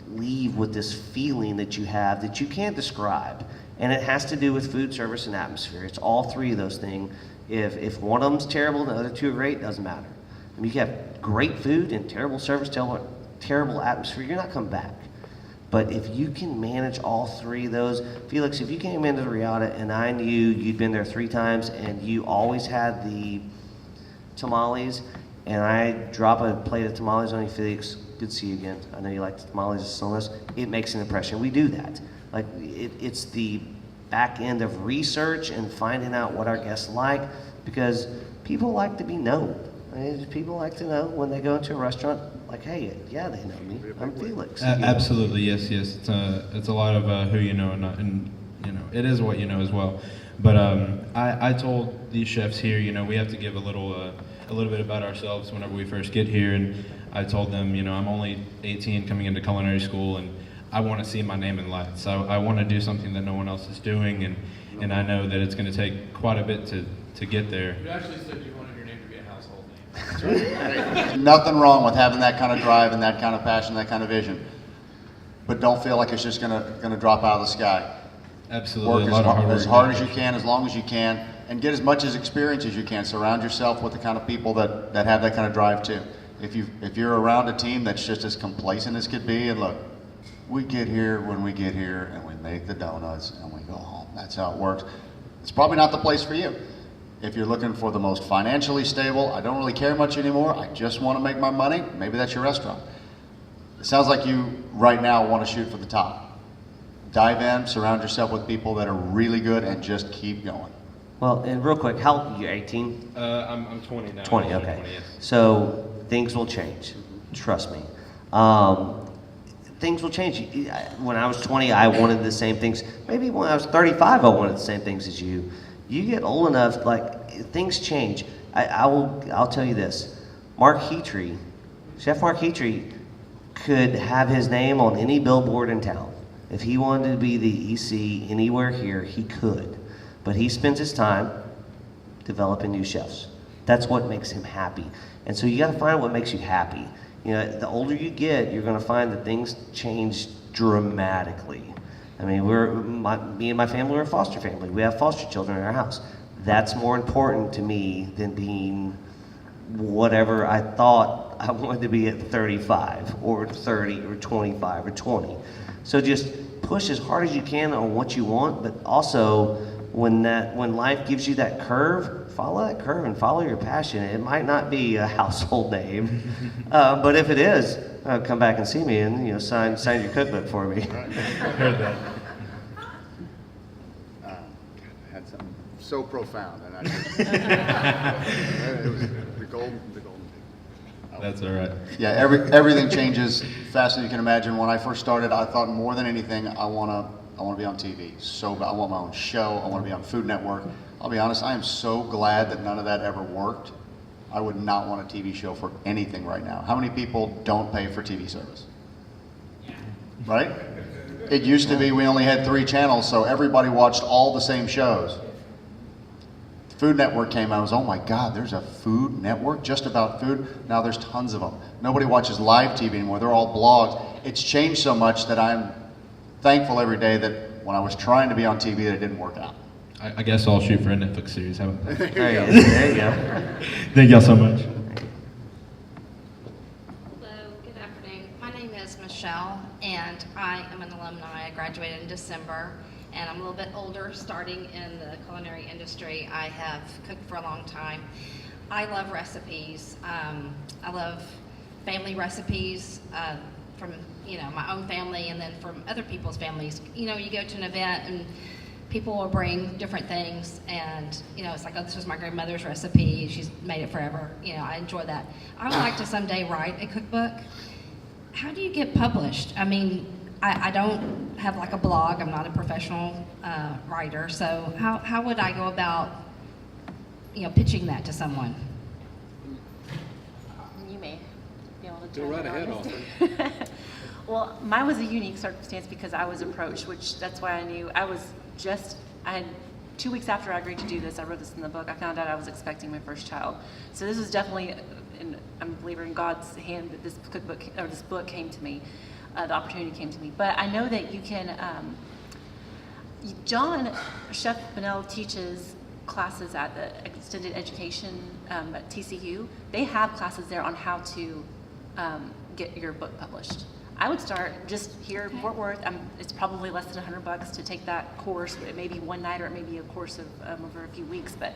D: leave with this feeling that you have that you can't describe. And it has to do with food service and atmosphere. It's all three of those things. If one of them's terrible and the other two are great, it doesn't matter. I mean, you have great food and terrible service, terrible atmosphere, you're not coming back. But if you can manage all three of those, Felix, if you came into the Riata and I knew you'd been there 3 times and you always had the tamales, and I drop a plate of tamales on you, Felix, good to see you again. I know you like the tamales and so much. It makes an impression. We do that. Like, it's the back end of research and finding out what our guests like, because people like to be known. I mean, people like to know when they go into a restaurant, like, hey, yeah, they know me. I'm Felix.
O: Absolutely, yes. It's a lot of who you know, and it is what you know as well. But I told these chefs here, we have to give a little bit about ourselves whenever we first get here, and I told them, I'm only 18 coming into culinary school, and I want to see my name in lights. I want to do something that no one else is doing, and I know that it's going to take quite a bit to get there.
K: You actually said you wanted your name to be a household name.
E: Nothing wrong with having that kind of drive and that kind of passion, that kind of vision. But don't feel like it's just gonna drop out of the sky.
O: Absolutely.
E: Work as hard as you can, as long as you can, and get as much as experience as you can. Surround yourself with the kind of people that have that kind of drive too. If you're around a team that's just as complacent as could be, and look, we get here when we get here, and we make the donuts, and we go home. That's how it works. It's probably not the place for you. If you're looking for the most financially stable, I don't really care much anymore, I just want to make my money, maybe that's your restaurant. It sounds like you right now want to shoot for the top. Dive in, surround yourself with people that are really good, and just keep going.
D: Well, and real quick, how old are you, 18?
O: I'm 20 now.
D: 20,
O: I'm
D: okay.
O: 20, yes.
D: So things will change, trust me. Things will change. When I was 20, I wanted the same things. Maybe when I was 35, I wanted the same things as you. You get old enough, like, things change. I'll tell you this. Chef Mark Heatrey could have his name on any billboard in town. If he wanted to be the EC anywhere here, he could. But he spends his time developing new chefs. That's what makes him happy. And so you got to find what makes you happy. You know, the older you get, you're going to find that things change dramatically. I mean, me and my family are a foster family. We have foster children in our house. That's more important to me than being whatever I thought I wanted to be at 35 or 30 or 25 or 20. So just push as hard as you can on what you want, but also when life gives you that curve, follow that curve and follow your passion. It might not be a household name, but if it is, come back and see me and sign your cookbook for me.
O: Heard that.
E: I had something so profound, and it was the golden.
O: That's all right.
E: Yeah, everything changes faster than you can imagine. When I first started, I thought more than anything, I want to be on TV. So I want my own show. I want to be on Food Network. I'll be honest, I am so glad that none of that ever worked. I would not want a TV show for anything right now. How many people don't pay for TV service? Right? It used to be we only had 3 channels, so everybody watched all the same shows. Food Network came out, I was, oh my God, there's a Food Network just about food? Now there's tons of them. Nobody watches live TV anymore, they're all blogs. It's changed so much that I'm thankful every day that when I was trying to be on TV that it didn't work out.
O: I guess I'll shoot for a Netflix series. How about that?
D: There you go.
O: Thank y'all so much.
P: Hello, good afternoon. My name is Michelle, and I am an alumni. I graduated in December, and I'm a little bit older, starting in the culinary industry. I have cooked for a long time. I love recipes. I love family recipes from my own family, and then from other people's families. You go to an event and people will bring different things, and it's like, oh, this was my grandmother's recipe. She's made it forever. I enjoy that. I would like to someday write a cookbook. How do you get published? I mean, I don't have like a blog. I'm not a professional writer. So how would I go about, pitching that to someone?
C: You may be able to
I: Go right ahead,
C: author. Well, mine was a unique circumstance because I was approached, which that's why I knew I had 2 weeks after I agreed to do this, I wrote this in the book, I found out I was expecting my first child. So this was definitely, I'm a believer in God's hand that this cookbook, or this book came to me, the opportunity came to me. But I know that you can, Chef Bonnell teaches classes at the extended education at TCU. They have classes there on how to get your book published. I would start just here in Fort Worth. It's probably less than $100 to take that course. It may be one night or it may be a course of over a few weeks, but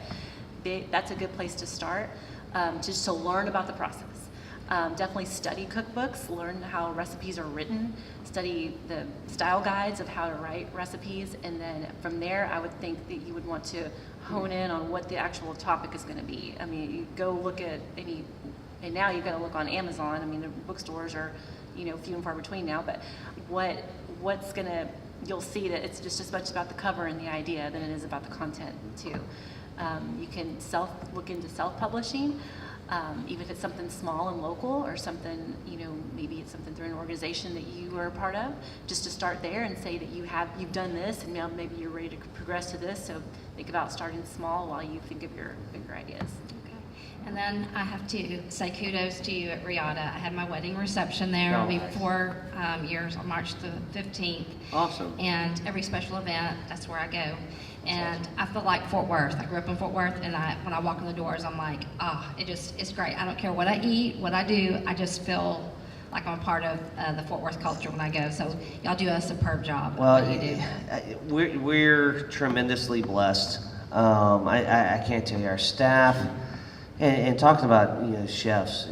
C: that's a good place to start, just to learn about the process. Definitely study cookbooks, learn how recipes are written, study the style guides of how to write recipes, and then from there I would think that you would want to hone in on what the actual topic is going to be. I mean, you go look at and now you've got to look on Amazon. I mean, the bookstores are few and far between now, but you'll see that it's just as much about the cover and the idea than it is about the content too. You can look into self-publishing, even if it's something small and local or something, maybe it's something through an organization that you are a part of, just to start there and say that you've done this and now maybe you're ready to progress to this. So think about starting small while you think of your bigger ideas.
P: And then I have to say kudos to you at Riata. I had my wedding reception there. It'll be 4 years on March the 15th.
D: Awesome.
P: And every special event, that's where I go. And I feel like Fort Worth. I grew up in Fort Worth, and when I walk in the doors, I'm like, it's great. I don't care what I eat, what I do. I just feel like I'm a part of the Fort Worth culture when I go. So y'all do a superb job.
D: Well,
P: what you do.
D: We're tremendously blessed. I can't tell you our staff, and talking about, you know, chefs,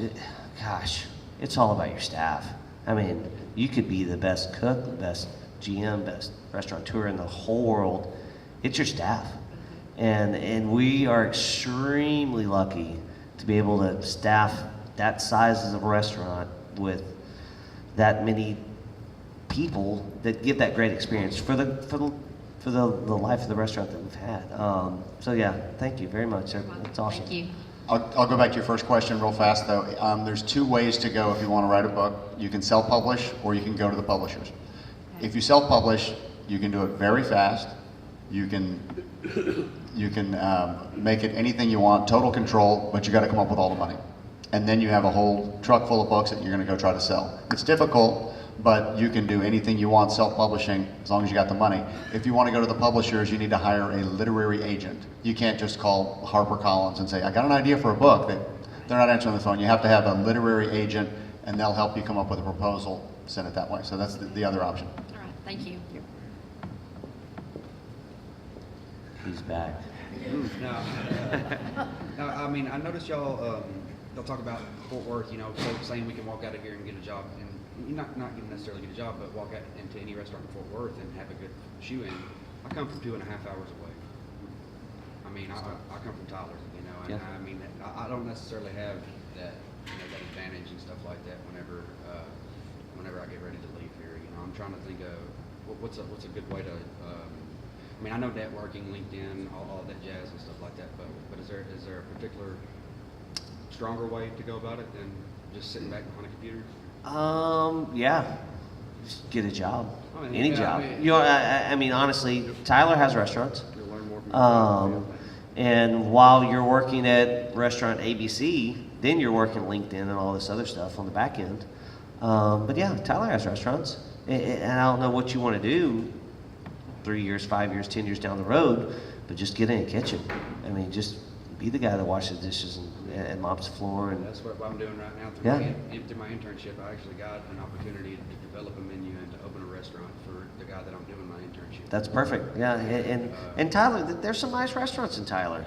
D: gosh, it's all about your staff. I mean, you could be the best cook, the best GM, best restaurateur in the whole world. It's your staff. And we are extremely lucky to be able to staff that size of a restaurant with that many people that give that great experience for the life of the restaurant that we've had. So yeah, thank you very much. That's awesome.
P: Thank you.
E: I'll go back to your first question real fast though. There's two ways to go if you want to write a book. You can self-publish or you can go to the publishers. If you self-publish, you can do it very fast. You can make it anything you want, total control, but you got to come up with all the money. And then you have a whole truck full of books that you're going to go try to sell. It's difficult, but you can do anything you want self-publishing as long as you got the money. If you want to go to the publishers, you need to hire a literary agent. You can't just call HarperCollins and say, I got an idea for a book. They're not answering the phone. You have to have a literary agent, and they'll help you come up with a proposal, send it that way. So that's the other option.
P: All right, thank you.
D: He's back.
M: No, I mean, I noticed y'all, they'll talk about Fort Worth, you know, so saying we can walk out of here and get a job, and not necessarily get a job, but walk out into any restaurant in Fort Worth and have a good shoe in. I come from 2.5 hours away. I mean, I come from Tyler, you know, and I mean, I don't necessarily have that, you know, that advantage and stuff like that whenever I get ready to leave here. You know, I'm trying to think of what's a good way to. I mean, I know networking, LinkedIn, all that jazz and stuff like that, but is there a particular stronger way to go about it than just sitting back behind a computer?
D: Yeah, just get a job,
M: I mean,
D: any
M: yeah,
D: job.
M: I mean-
D: You know, I mean, honestly, Tyler has restaurants.
M: You'll learn more from
D: And while you're working at restaurant ABC, then you're working LinkedIn and all this other stuff on the back end. But yeah, Tyler has restaurants, and I don't know what you want to do 3 years, 5 years, 10 years down the road, but just get in a kitchen. I mean, just be the guy that washes dishes and mops the floor. And
M: that's what I'm doing right now. Through my internship, I actually got an opportunity to develop a menu and to open a restaurant for the guy that I'm doing my internship.
D: That's perfect. Yeah, and Tyler, there's some nice restaurants in Tyler.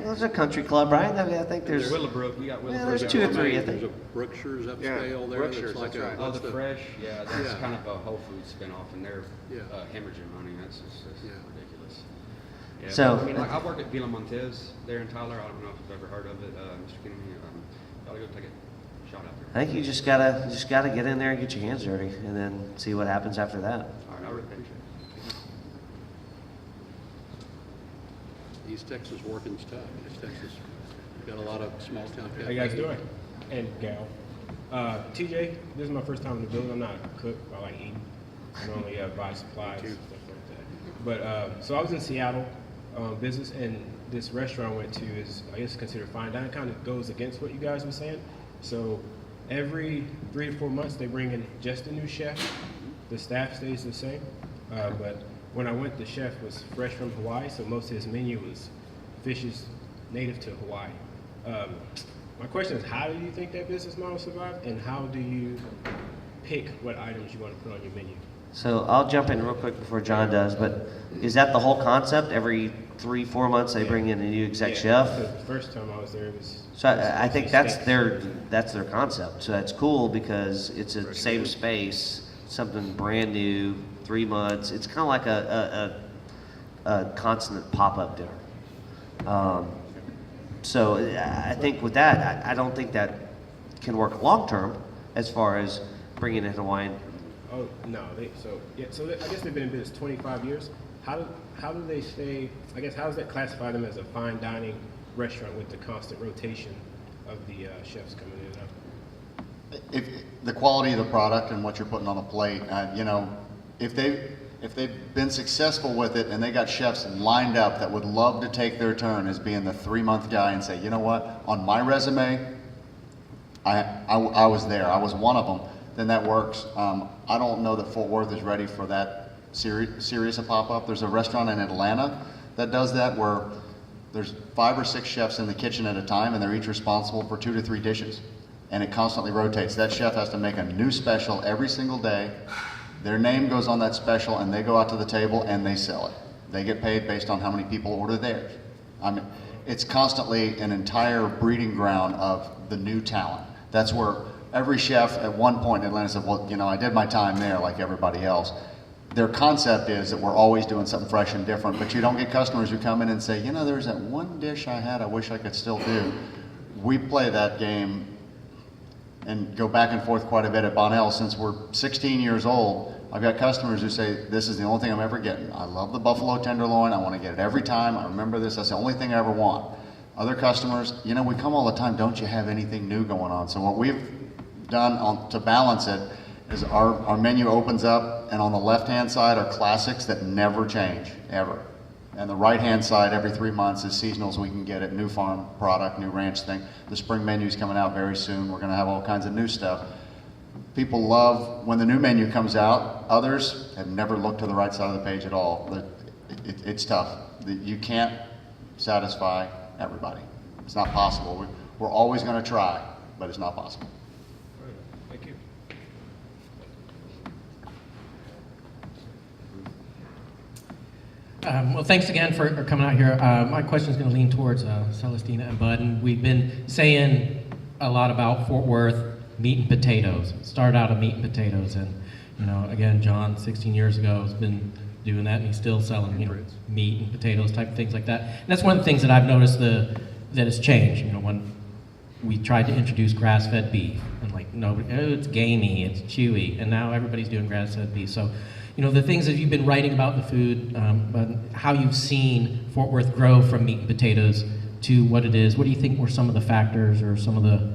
D: There's a country club, right? I mean, I think there's
M: Willowbrook. We got Willowbrook.
D: Yeah, there's 2 or 3, I think.
I: There's a Brookshire's upscale there.
M: Brookshire's,
I: That's like
M: that's right.
I: what's
M: The Fresh, yeah, that's
I: Yeah.
M: kind of a Whole Foods spinoff, and they're
I: Yeah.
M: hemorrhaging money. That's ridiculous. Yeah,
D: So-
M: but, I mean, like, I work at Villa Montez there in Tyler. I don't know if you've ever heard of it, Mr. Kennedy. Y'all go take a shot out there.
D: I think you just gotta get in there and get your hands dirty, and then see what happens after that.
M: All right, I really appreciate it.
I: East Texas working's tough. East Texas got a lot of small town cafes.
Q: How you guys doing? And gal. TJ, this is my first time in the building. I'm not a cook. I like eating. I normally buy supplies and stuff like that. But so I was in Seattle business, and this restaurant I went to is, I guess, considered fine dining. Kind of goes against what you guys were saying. So every 3 to 4 months, they bring in just a new chef. The staff stays the same. But when I went, the chef was fresh from Hawaii, so most of his menu was fishes native to Hawaii. My question is, how do you think that business model survived, and how do you pick what items you want to put on your menu?
D: So I'll jump in real quick before John does, but is that the whole concept? Every 3-4 months they bring in a new exec chef?
Q: Because the first time I was there, it was...
D: So I think that's their concept. So that's cool because it's a same space, something brand new, 3 months. It's kind of like a constant pop-up dinner. So I think with that, I don't think that can work long-term as far as bringing in Hawaiian.
Q: Oh, no. So I guess they've been in business 25 years. How do they stay, I guess, how does that classify them as a fine dining restaurant with the constant rotation of the chefs coming in and out?
E: If the quality of the product and what you're putting on the plate, you know, if they've been successful with it and they got chefs lined up that would love to take their turn as being the 3-month guy and say, you know what, on my resume, I was there, I was one of them, then that works. I don't know that Fort Worth is ready for that serious a pop-up. There's a restaurant in Atlanta that does that where there's 5 or 6 chefs in the kitchen at a time and they're each responsible for 2 to 3 dishes. And it constantly rotates. That chef has to make a new special every single day. Their name goes on that special and they go out to the table and they sell it. They get paid based on how many people order theirs. I mean, it's constantly an entire breeding ground of the new talent. That's where every chef at one point in Atlanta said, well, you know, I did my time there like everybody else. Their concept is that we're always doing something fresh and different, but you don't get customers who come in and say, you know, there's that one dish I had I wish I could still do. We play that game and go back and forth quite a bit at Bonnell. Since we're 16 years old, I've got customers who say, this is the only thing I'm ever getting. I love the buffalo tenderloin. I want to get it every time. I remember this. That's the only thing I ever want. Other customers, you know, we come all the time. Don't you have anything new going on? So what we've done to balance it is our menu opens up, and on the left-hand side are classics that never change, ever. And the right-hand side, every 3 months, is seasonals we can get it, new farm product, new ranch thing. The spring menu's coming out very soon. We're gonna have all kinds of new stuff. People love when the new menu comes out. Others have never looked to the right side of the page at all. It's tough. You can't satisfy everybody. It's not possible. We're always gonna try, but it's not possible.
Q: Thank you.
R: Well, thanks again for coming out here. My question is going to lean towards Celestina and Bud. And we've been saying a lot about Fort Worth meat and potatoes. Started out of meat and potatoes, and you know, again, John, 16 years ago, has been doing that, and he's still selling, you know, meat and potatoes type of things like that. And that's one of the things that I've noticed that has changed. You know, when we tried to introduce grass-fed beef, and like nobody, oh, it's gamey, it's chewy, and now everybody's doing grass-fed beef. So, you know, the things that you've been writing about the food, but how you've seen Fort Worth grow from meat and potatoes to what it is. What do you think were some of the factors or some of the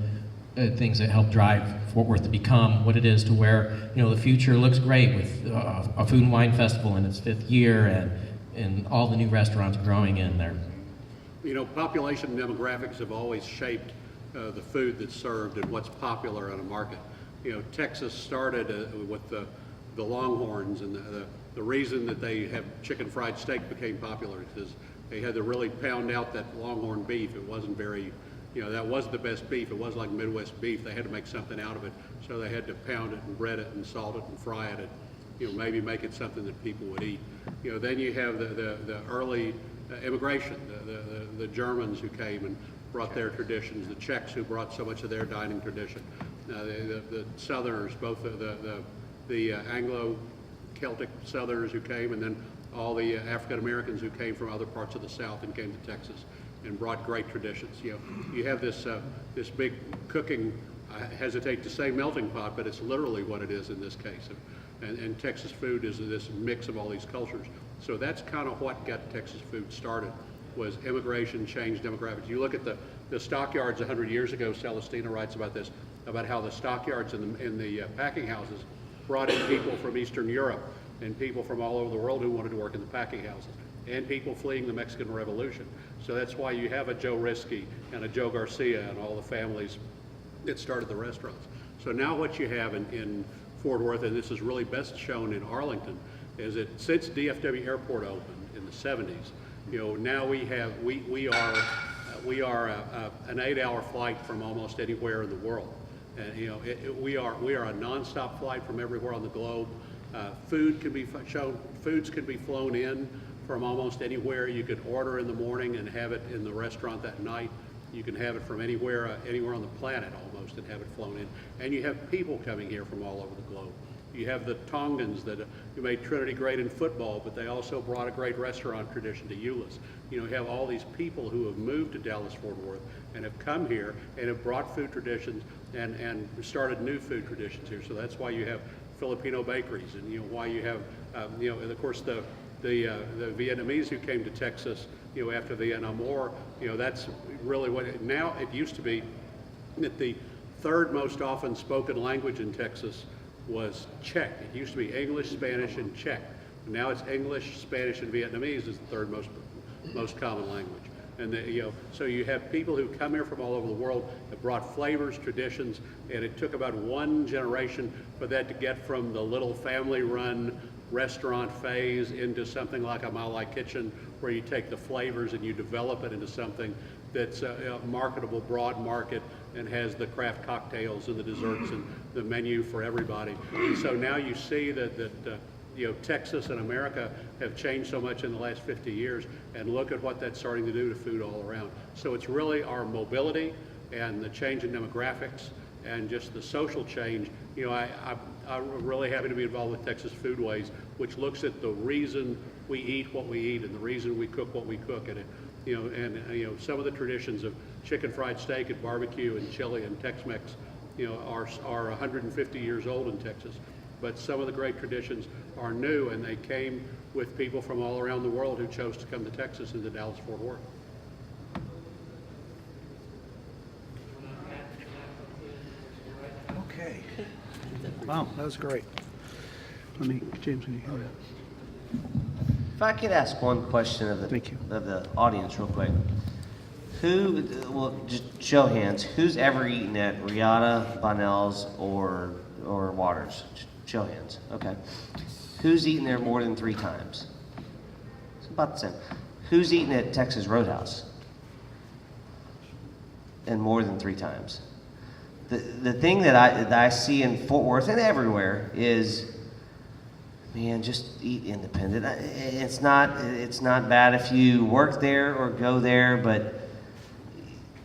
R: things that helped drive Fort Worth to become what it is, to where, you know, the future looks great with a food and wine festival in its 5th year and all the new restaurants growing in there?
I: You know, population and demographics have always shaped the food that's served and what's popular on a market. You know, Texas started with the Longhorns, and the reason that they have chicken fried steak became popular is they had to really pound out that Longhorn beef. It wasn't very, you know, that wasn't the best beef. It wasn't like Midwest beef. They had to make something out of it, so they had to pound it and bread it and salt it and fry it, and, you know, maybe make it something that people would eat. You know, then you have the early immigration, the Germans who came and brought their traditions, the Czechs who brought so much of their dining tradition, the Southerners, both the Anglo-Celtic Southerners who came, and then all the African Americans who came from other parts of the South and came to Texas and brought great traditions. You know, you have this big cooking, I hesitate to say melting pot, but it's literally what it is in this case. And Texas food is this mix of all these cultures. So that's kind of what got Texas food started, was immigration, changed demographics. You look at the stockyards 100 years ago, Celestina writes about this, about how the stockyards in the packing houses brought in people from Eastern Europe and people from all over the world who wanted to work in the packing houses, and people fleeing the Mexican Revolution. So that's why you have a Joe Risky and a Joe Garcia and all the families that started the restaurants. So now what you have in Fort Worth, and this is really best shown in Arlington, is that since DFW Airport opened in the 70s, you know, now we are an 8-hour flight from almost anywhere in the world. And, you know, we are a nonstop flight from everywhere on the globe. Foods can be flown in from almost anywhere. You can order in the morning and have it in the restaurant that night. You can have it from anywhere on the planet almost, and have it flown in. And you have people coming here from all over the globe. You have the Tongans who made Trinity great in football, but they also brought a great restaurant tradition to Euless. You know, you have all these people who have moved to Dallas-Fort Worth and have come here and have brought food traditions and started new food traditions here. So that's why you have Filipino bakeries, and, you know, why you have, you know, and of course the Vietnamese who came to Texas, you know, after the Vietnam War. You know, that's really what now it used to be that the third most often spoken language in Texas was Czech. It used to be English, Spanish, and Czech. Now it's English, Spanish, and Vietnamese is the third most common language. And you know, so you have people who come here from all over the world that brought flavors, traditions, and it took about one generation for that to get from the little family-run restaurant phase into something like a Malai Kitchen, where you take the flavors and you develop it into something that's a marketable, broad market, and has the craft cocktails and the desserts and the menu for everybody. And so now you see that Texas and America have changed so much in the last 50 years, and look at what that's starting to do to food all around. So it's really our mobility and the change in demographics and just the social change. I'm really happy to be involved with Texas Foodways, which looks at the reason we eat what we eat and the reason we cook what we cook. And some of the traditions of chicken fried steak and barbecue and chili and Tex-Mex, are 150 years old in Texas. But some of the great traditions are new, and they came with people from all around the world who chose to come to Texas and to Dallas-Fort Worth.
A: Okay. Wow, that was great. James, can you hear that?
D: If I could ask one question of the audience real quick. Just show hands, who's ever eaten at Riata, Bonnell's, or Waters? Show hands, okay. Who's eaten there more than 3 times? It's about the same. Who's eaten at Texas Roadhouse? And more than 3 times? The thing that I see in Fort Worth and everywhere is, man, just eat independent. It's not bad if you work there or go there, but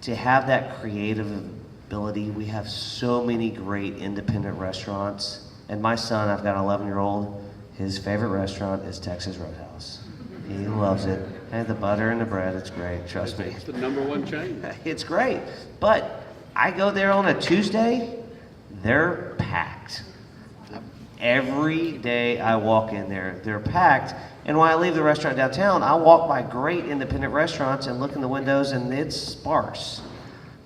D: to have that creative ability, we have so many great independent restaurants. And my son, I've got an 11-year-old, his favorite restaurant is Texas Roadhouse. He loves it. And the butter and the bread, it's great, trust me.
I: It's the #1 chain.
D: It's great. But I go there on a Tuesday, they're packed. Every day I walk in there, they're packed. And when I leave the restaurant downtown, I walk by great independent restaurants and look in the windows, and it's sparse.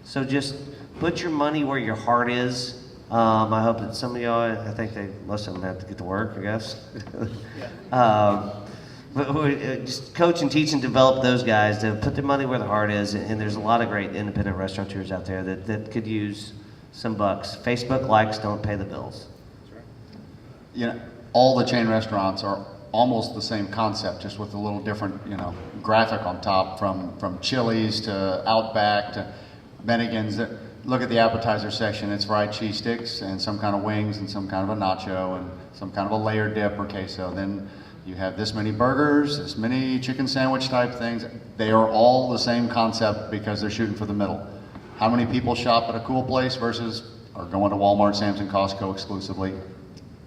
D: So just put your money where your heart is. I hope that some of y'all, I think most of them have to get to work, I guess. But just coach and teach and develop those guys to put their money where their heart is. And there's a lot of great independent restaurateurs out there that could use some bucks. Facebook likes don't pay the bills.
E: All the chain restaurants are almost the same concept, just with a little different, graphic on top, from Chili's to Outback to Bennigan's. Look at the appetizer section. It's fried cheese sticks and some kind of wings and some kind of a nacho and some kind of a layered dip or queso. Then you have this many burgers, this many chicken sandwich type things. They are all the same concept because they're shooting for the middle. How many people shop at a cool place versus are going to Walmart, Sam's, and Costco exclusively?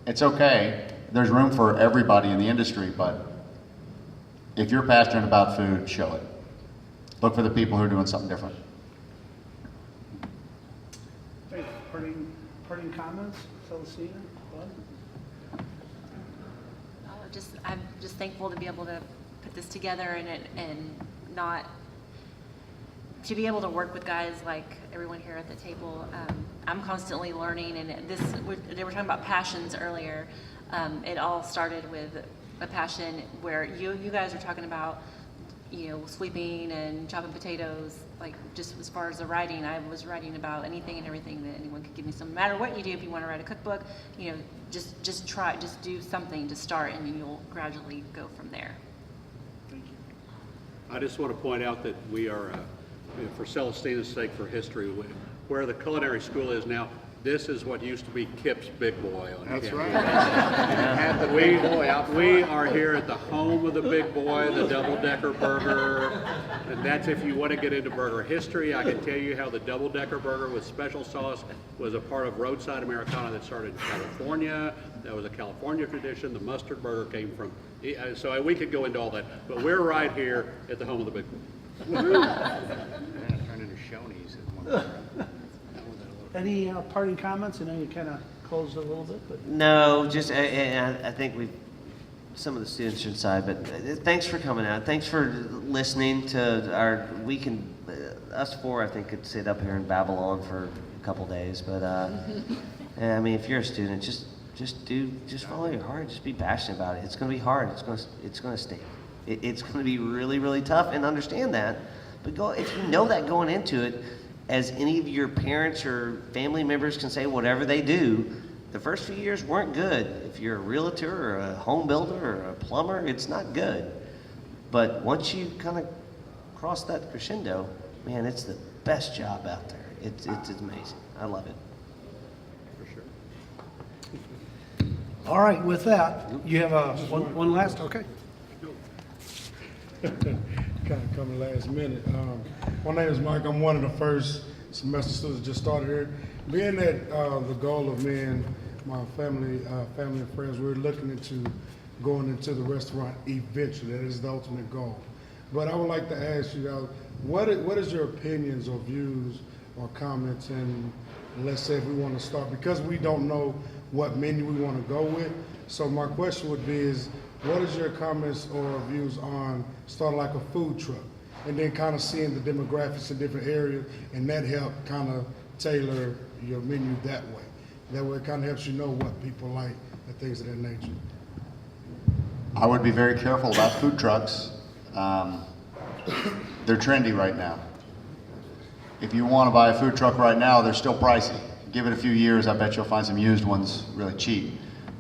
E: It's okay. There's room for everybody in the industry, but if you're passionate about food, show it. Look for the people who are doing something different.
A: Hey, parting comments, Celestina, Bud?
C: I'm just thankful to be able to put this together and not to be able to work with guys like everyone here at the table. I'm constantly learning, and they were talking about passions earlier. It all started with a passion where you guys are talking about, sweeping and chopping potatoes. Like, just as far as the writing, I was writing about anything and everything that anyone could give me. So no matter what you do, if you want to write a cookbook, just try, just do something to start, and then you'll gradually go from there.
A: Thank you.
I: I just want to point out that we are, for Celestina's sake, for history, where the culinary school is now, this is what used to be Kip's Big Boy on
L: That's
I: campus.
L: right. Had the big boy out front.
I: We are here at the home of the Big Boy, the double-decker burger, and that's if you want to get into burger history. I can tell you how the double-decker burger with special sauce was a part of roadside Americana that started in California. That was a California tradition. The mustard burger came from, so we could go into all that, but we're right here at the home of the Big Boy.
M: Turn into Shoney's at one point.
A: Any parting comments? I know you kind of closed a little bit, but
D: No, just, I think some of the students should side, but thanks for coming out. Thanks for listening to us four, I think, could sit up here in Babylon for a couple days, but, if you're a student, just follow your heart, just be passionate about it. It's going to be hard. It's going to stink. It's going to be really, really tough, and understand that, but if you know that going into it, as any of your parents or family members can say, whatever they do, the first few years weren't good. If you're a realtor or a home builder or a plumber, it's not good. But once you kind of cross that crescendo, man, it's the best job out there. It's amazing. I love it.
I: For sure.
A: All right, with that, you have one last, okay.
S: Kind of coming last minute. My name is Mike. I'm one of the first semester students just started here. Being that the goal of me and my family and friends, we're looking into going into the restaurant eventually. That is the ultimate goal. But I would like to ask you guys, what is your opinions or views or comments, and let's say if we want to start, because we don't know what menu we want to go with. So my question would be is, what is your comments or views on starting like a food truck and then kind of seeing the demographics in different areas, and that help kind of tailor your menu that way? That way it kind of helps you know what people like and things of that nature.
E: I would be very careful about food trucks. They're trendy right now. If you want to buy a food truck right now, they're still pricey. Give it a few years, I bet you'll find some used ones really cheap.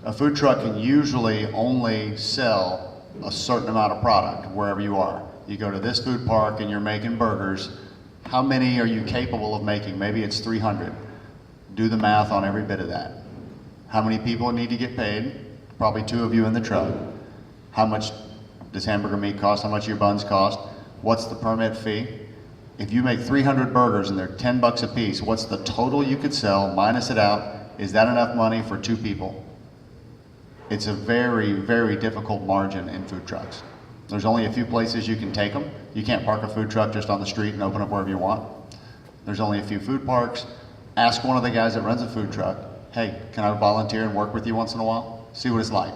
E: A food truck can usually only sell a certain amount of product wherever you are. You go to this food park and you're making burgers. How many are you capable of making? Maybe it's 300. Do the math on every bit of that. How many people need to get paid? Probably 2 of you in the truck. How much does hamburger meat cost? How much your buns cost? What's the permit fee? If you make 300 burgers and they're 10 bucks a piece, what's the total you could sell, minus it out? Is that enough money for 2 people? It's a very, very difficult margin in food trucks. There's only a few places you can take them. You can't park a food truck just on the street and open up wherever you want. There's only a few food parks. Ask one of the guys that runs a food truck, hey, can I volunteer and work with you once in a while? See what it's like.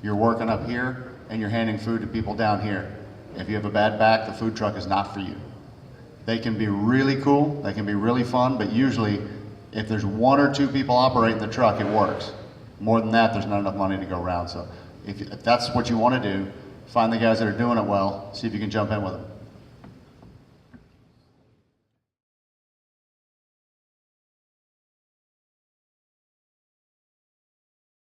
E: You're working up here and you're handing food to people down here. If you have a bad back, the food truck is not for you. They can be really cool, they can be really fun, but usually if there's 1 or 2 people operating the truck, it works. More than that, there's not enough money to go around. So if that's what you want to do, find the guys that are doing it well, see if you can jump in with them.